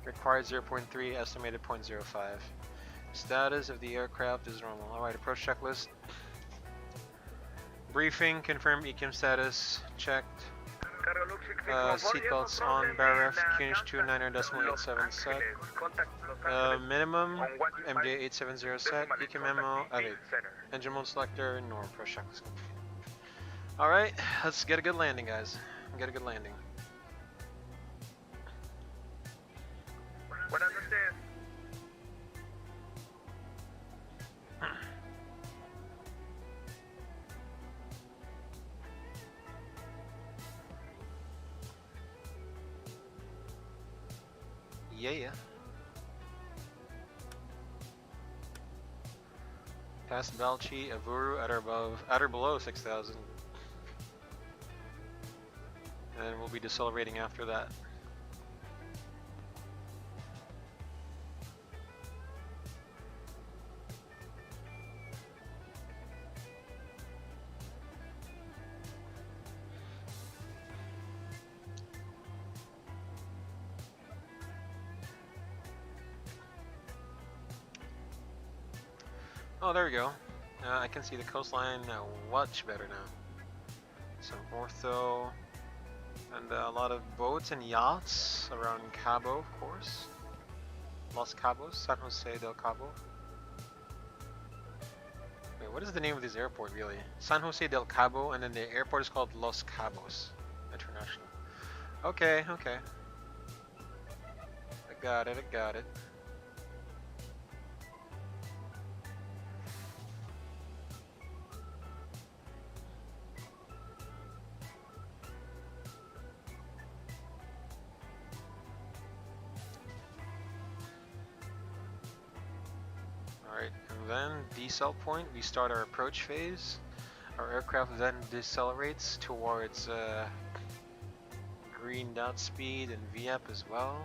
Required 0.3, estimated 0.05. Status of the aircraft is normal. Alright, approach checklist. Briefing, confirm ECM status, checked. Seatbelts on, barrel ref, QNH 29.87 set. Minimum, MJ870 set, EQ memo, elevate. Engine mode selector, norm, press checklist complete. Alright, let's get a good landing, guys. Get a good landing. Buenas noches. Yeah. Past Balchi, Avuru at or below 6,000. And we'll be decelerating after that. Oh, there we go. I can see the coastline much better now. Some ortho, and a lot of boats and yachts around Cabo, of course. Los Cabos, San Jose del Cabo. Wait, what is the name of this airport really? San Jose del Cabo, and then the airport is called Los Cabos International. Okay. I got it. Alright, and then decel point, we start our approach phase. Our aircraft then decelerates towards green dot speed and VAP as well.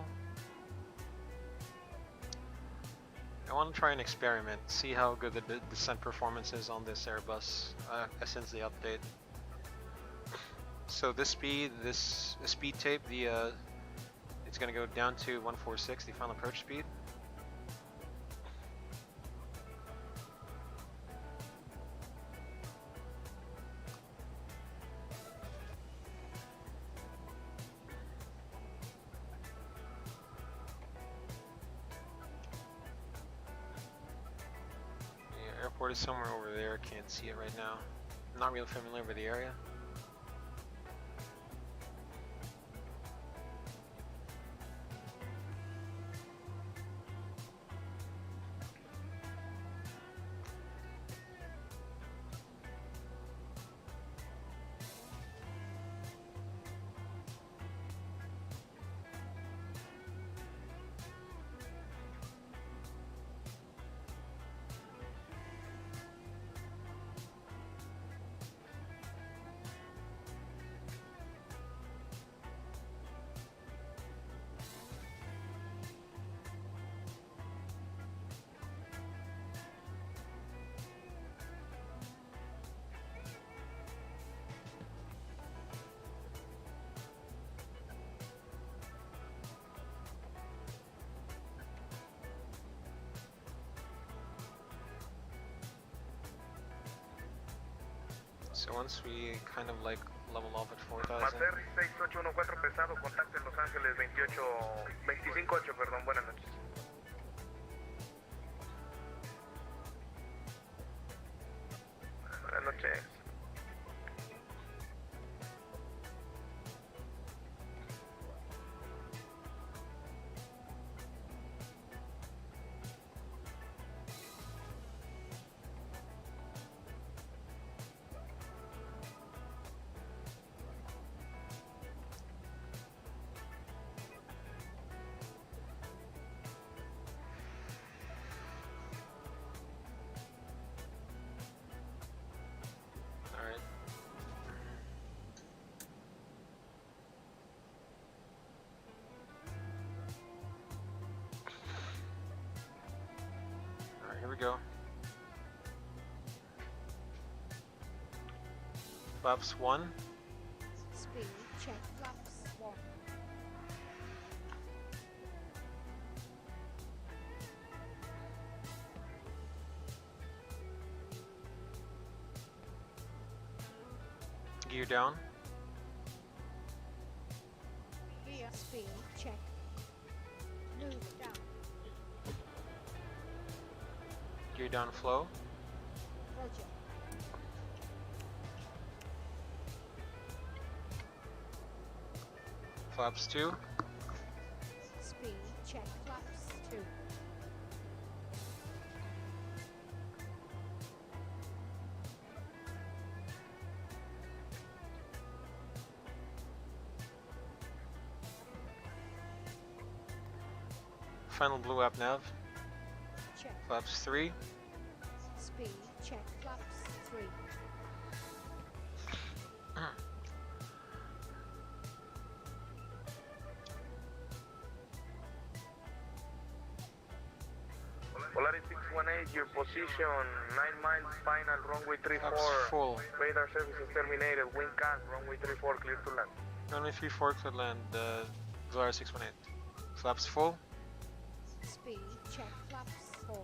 I want to try and experiment, see how good the descent performance is on this Airbus since the update. So this speed tape, it's going to go down to 146, the final approach speed. Airport is somewhere over there, can't see it right now. I'm not real familiar with the area. So once we kind of like level off at 4,000. Mater 6814 pesado, contacto en Los Ángeles 258, perdón, buenas noches. Buenas noches. Here we go. Flaps 1. Speed check. Flaps 1. Gear down. Speed, check. Move down. Gear down flow. Roger. Flaps 2. Speed, check. Flaps 2. Final blue app nav. Check. Flaps 3. Speed, check. Flaps 3. Polaris 618, your position 9 miles, final runway 34. Flaps full. Radar services terminated. Wind calm, runway 34, clear to land. Runway 34 clear land. Polaris 618. Flaps full. Speed, check. Flaps 4.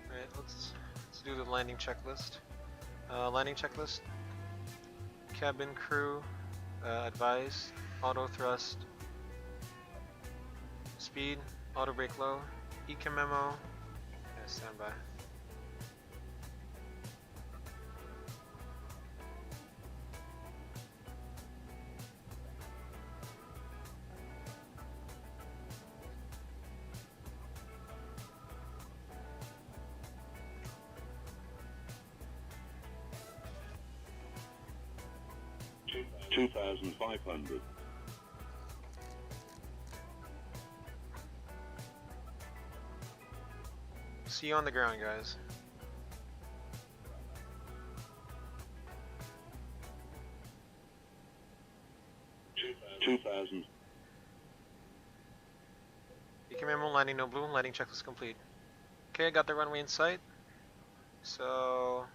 Alright, let's do the landing checklist. Landing checklist. Cabin crew, advise, auto thrust, speed, auto brake low, ECA memo, stand by. $2,500. See you on the ground, guys. $2,000. ECA memo, landing no blue, landing checklist complete. Okay, I got the runway in sight. So,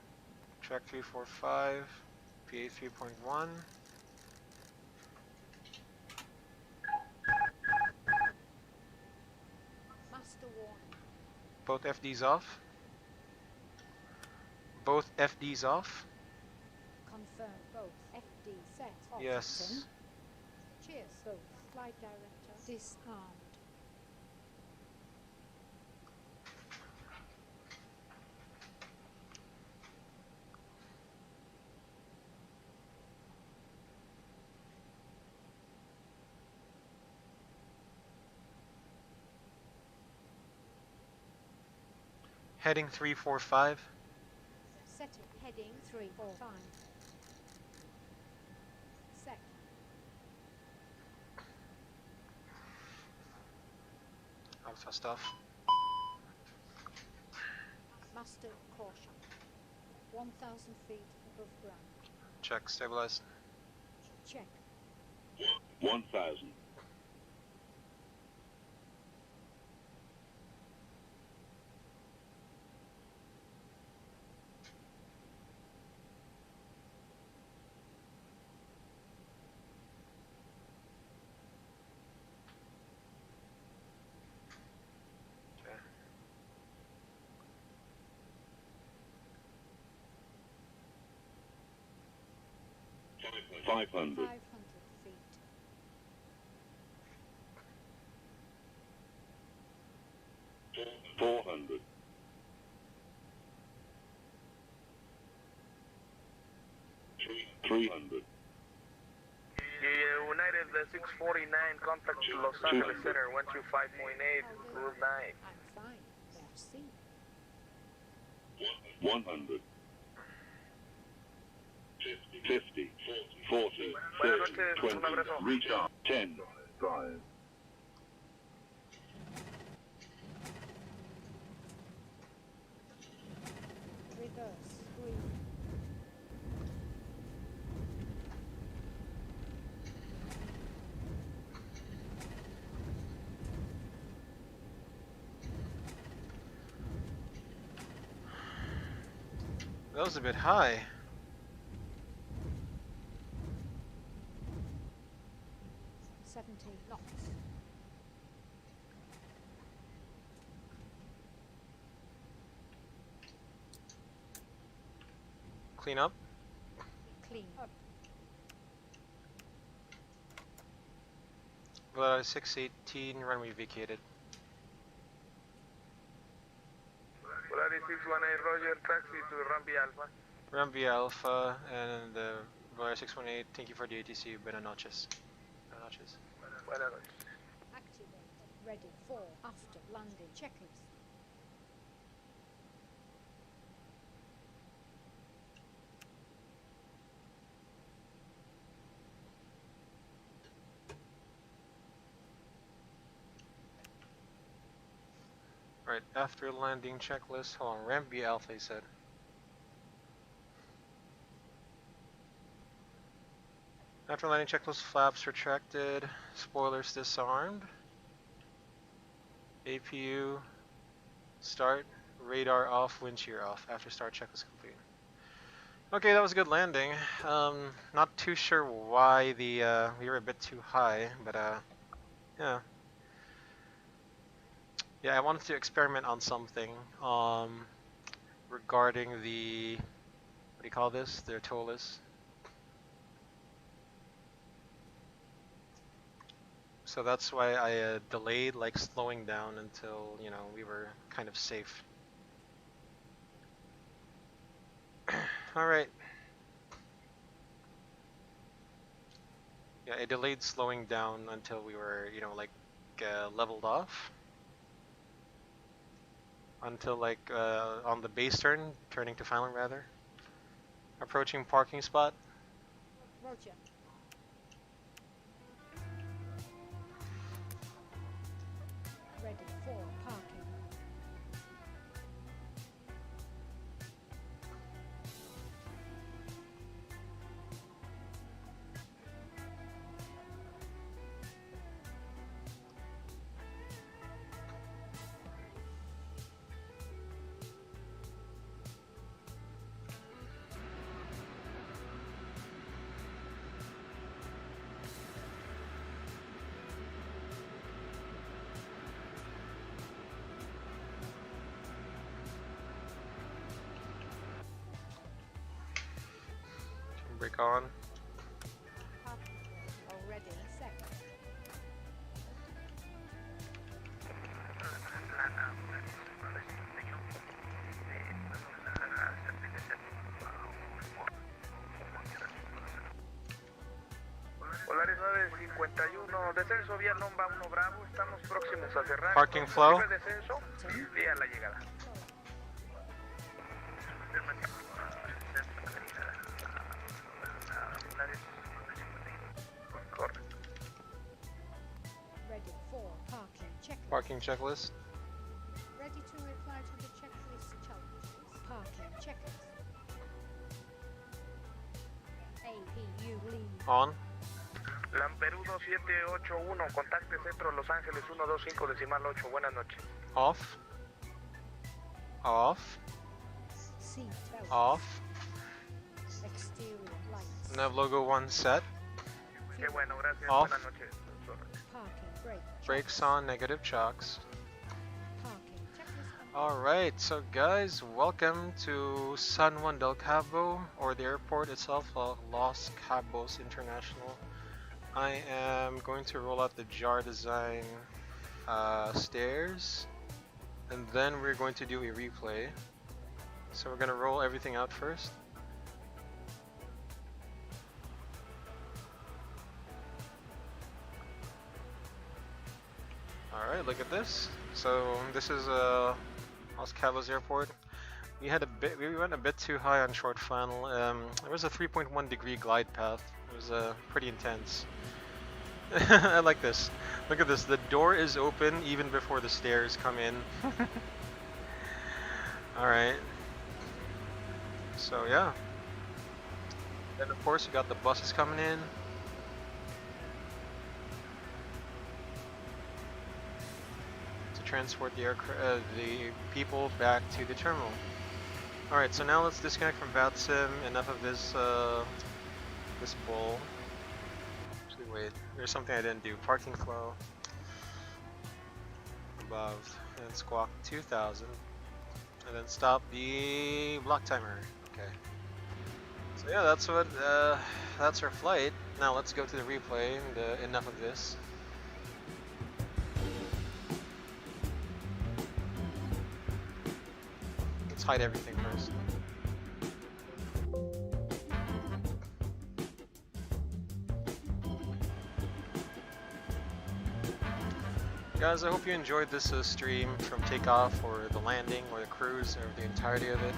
track 345, PA 3.1. Master warning. Both FDs off. Both FDs off. Confirm both. FD set. Off. Yes. Cheers. Both. Flight director disarmed. Heading 345. Setting. Heading 345. Set. Alpha stuff. Master caution. 1,000 feet above ground. Check, stabilize. Check. 1,000. Okay. 500. 500 feet. $400. 300. United 649, contact Los Angeles Center, 125.8, Route 9. I'm fine. Merci. 100. 50. 40. Buenas 30. noches, un 20. abrazo. Recharge. 10. Drive. Reverse. Green. That was a bit high. 70 knots. Clean up. Clean up. Pilote 618, runway vacated. Polaris 618, Roger, taxi to Rnb Alpha. Rnb Alpha and Pilote 618, thank you for the ATC. Buenas noches. Buenas noches. Buenas noches. Activate. Ready for after landing checklist. Right, after landing checklist, hold on, Rnb Alpha, he said. After landing checklist, flaps retracted, spoilers disarmed, APU, start, radar off, wind shear off, after start checklist complete. Okay, that was a good landing. Not too sure why we were a bit too high, but yeah. Yeah, I wanted to experiment on something regarding the, what do you call this? Their ToLiSs. So that's why I delayed, like slowing down until, you know, we were kind of safe. Alright. Yeah, I delayed slowing down until we were, you know, like leveled off. Until like on the base turn, turning to final rather. Approaching parking spot. Roger. Ready for parking. Brake on. Parking already set. Polaris 951, descenso vía Lomba 1 Bravo, estamos próximos a cerrar. Parking flow. Primer descenso, vía la llegada. Correcto. Ready for parking checklist. Parking checklist. Ready to reply to the checklist challenges. Parking checklist. APU lead. On. Lamperudo 781, contacte centro Los Ángeles 125 decimal 8, buenas noches. Off. Off. Seat belt. Off. Exterior lights. Nav logo 1 set. Qué bueno, gracias, Off. buenas noches. Parking brake. Brakes on, negative chocks. Parking checklist. Alright, so guys, welcome to San Juan del Cabo, or the airport itself, Los Cabos International. I am going to roll out the jar design stairs, and then we're going to do a replay. So we're going to roll everything out first. Alright, look at this. So this is Los Cabos Airport. We went a bit too high on short final. There was a 3.1 degree glide path. It was pretty intense. I like this. Look at this. The door is open even before the stairs come in. Alright. So yeah. Then of course you got the buses coming in. To transport the the people back to the terminal. Alright, so now let's disconnect from VATSIM. Enough of this this bull. Actually wait, there's something I didn't do. Parking flow above, and squawk 2000, and then stop the block timer. Okay. So yeah, that's our flight. Now let's go to the replay and enough of this. Let's hide everything first. Guys, I hope you enjoyed this stream from takeoff or the landing or the cruise or the entirety of it.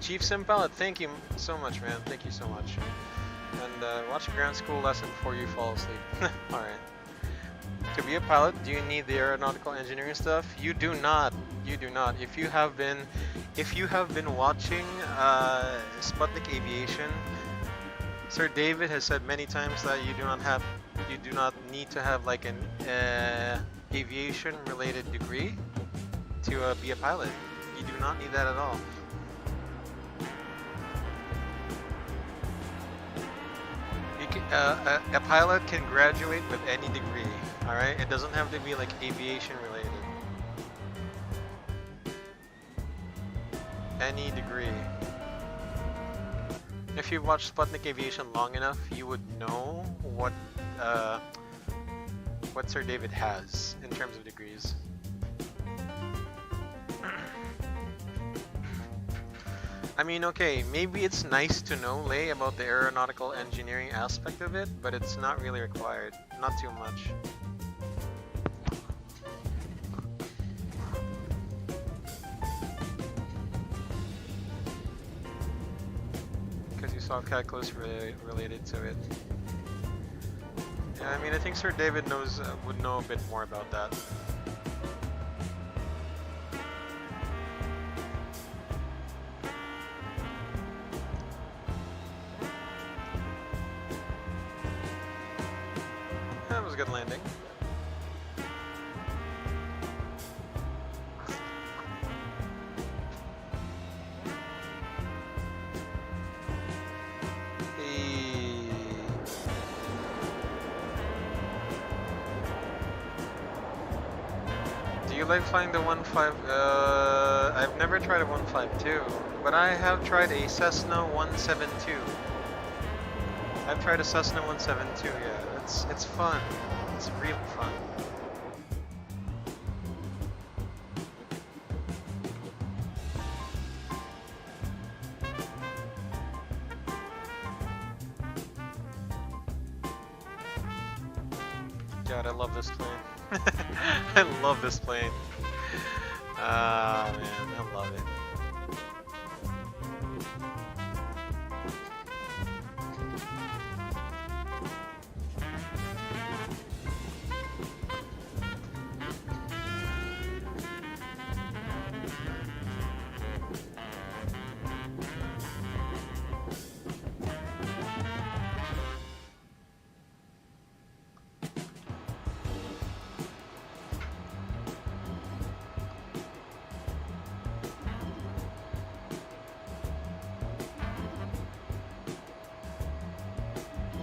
Chief Sim Pilot, thank you so much, man. Thank you so much. And watch a ground school lesson before you fall asleep. Alright. To be a pilot, do you need the aeronautical engineering stuff? You do not. You do not. If you have been watching Sputnik Aviation, Sir David has said many times that you do not need to have like an aviation related degree to be a pilot. You do not need that at all. A pilot can graduate with any degree, alright? It doesn't have to be like aviation related. Any degree. If you've watched Sputnik Aviation long enough, you would know what Sir David has in terms of degrees. I mean, okay, maybe it's nice to know, Lay, about the aeronautical engineering aspect of it, but it's not really required. Not too much. Because you saw calculus related to it. Yeah, I mean, I think Sir David would know a bit more about that. That was a good landing. Do you like flying the 1.5? I've never tried a 152, but I have tried a Cessna 172. I've tried a Cessna 172, yeah. It's fun. It's really fun. God, I love this plane. I love this plane. Ah, man, I love it.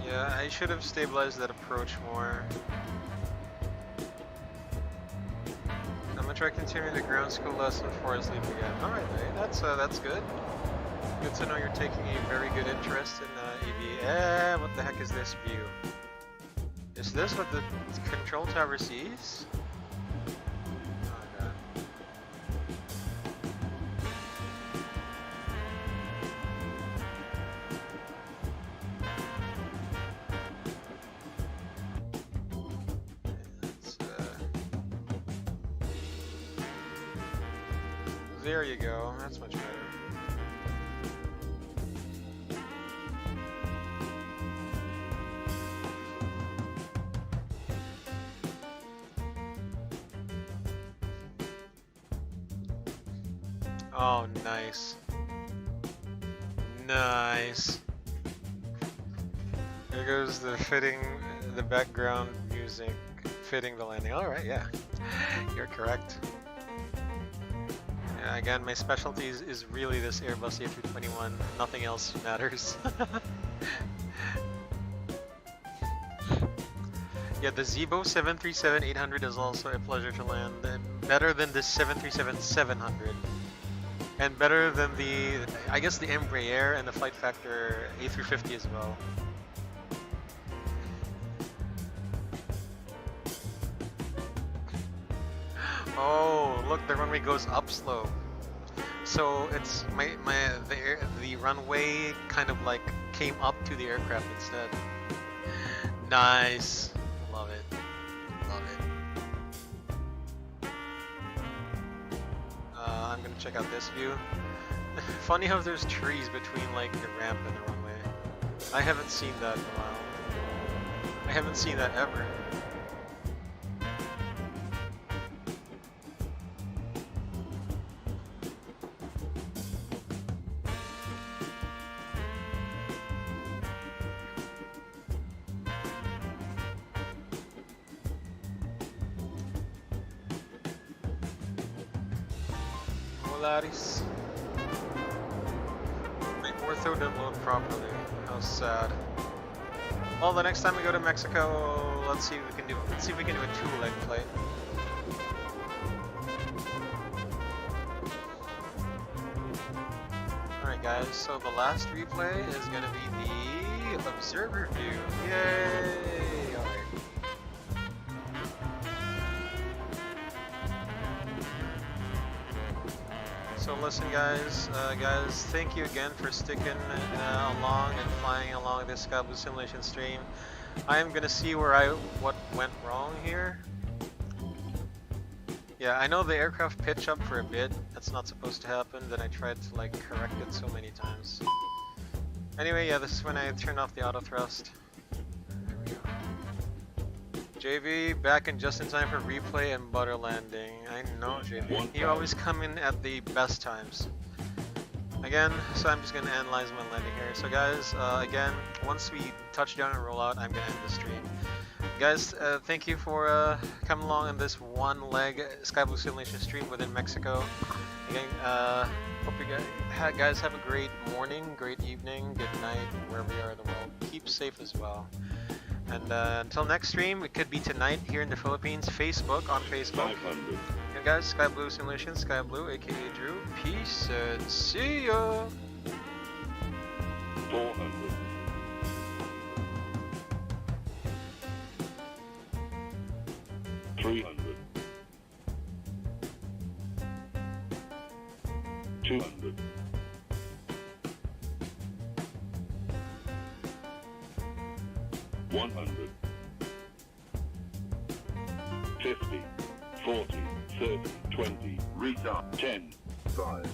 Yeah, I should have stabilized that approach more. I'm gonna try continuing the ground school lesson before I sleep again. Alright, that's good. Good to know you're taking a very good interest in AV. What the heck is this view? Is this what the control tower sees? Oh god. There you go, that's much better. Oh, nice. Nice. There goes the the background music fitting the landing. Alright, yeah. You're correct. Yeah, again, my specialty is really this Airbus A321. Nothing else matters. Yeah, the Zibo 737-800 is also a pleasure to land. Better than this 737-700. And better than the, I guess the Embraer and the Flight Factor A350 as well. Oh, look, the runway goes up slow. So it's the runway kind of like came up to the aircraft instead. Nice. Love it. Love it. I'm gonna check out this view. Funny how there's trees between like the ramp and the runway. I haven't seen that in a while. I haven't seen that ever. Laddies. My ortho didn't load properly. How sad. Well, the next time we go to Mexico, let's see if we can do a 2-leg flight. Alright guys, so the last replay is gonna be the observer view. Yay! Alright. So listen guys, thank you again for sticking along and flying along this Cabos simulation stream. I am gonna see what went wrong here. Yeah, I know the aircraft pitched up for a bit. That's not supposed to happen. Then I tried to like correct it so many times. Anyway, yeah, this is when I turned off the auto thrust. There we go. JV back in just in time for replay and butter landing. I know, JV. You always come in at the best times. Again, so I'm just gonna analyze my landing here. So guys, again, once we touch down and roll out, I'm gonna end the stream. Guys, thank you for coming along on this one-leg Cabos simulation stream within Mexico. Again, hope you guys have a great morning, great evening, good night, wherever you are in the world. Keep safe as well. And until next stream, it could be tonight here in the Philippines, on Facebook. 500. Yeah, guys, Sky Blue Simulation, Sky Blue, aka Drew. Peace and see ya! 400. 300. 200. 100. 50. 40. 30. 20. Restart. 10. 5.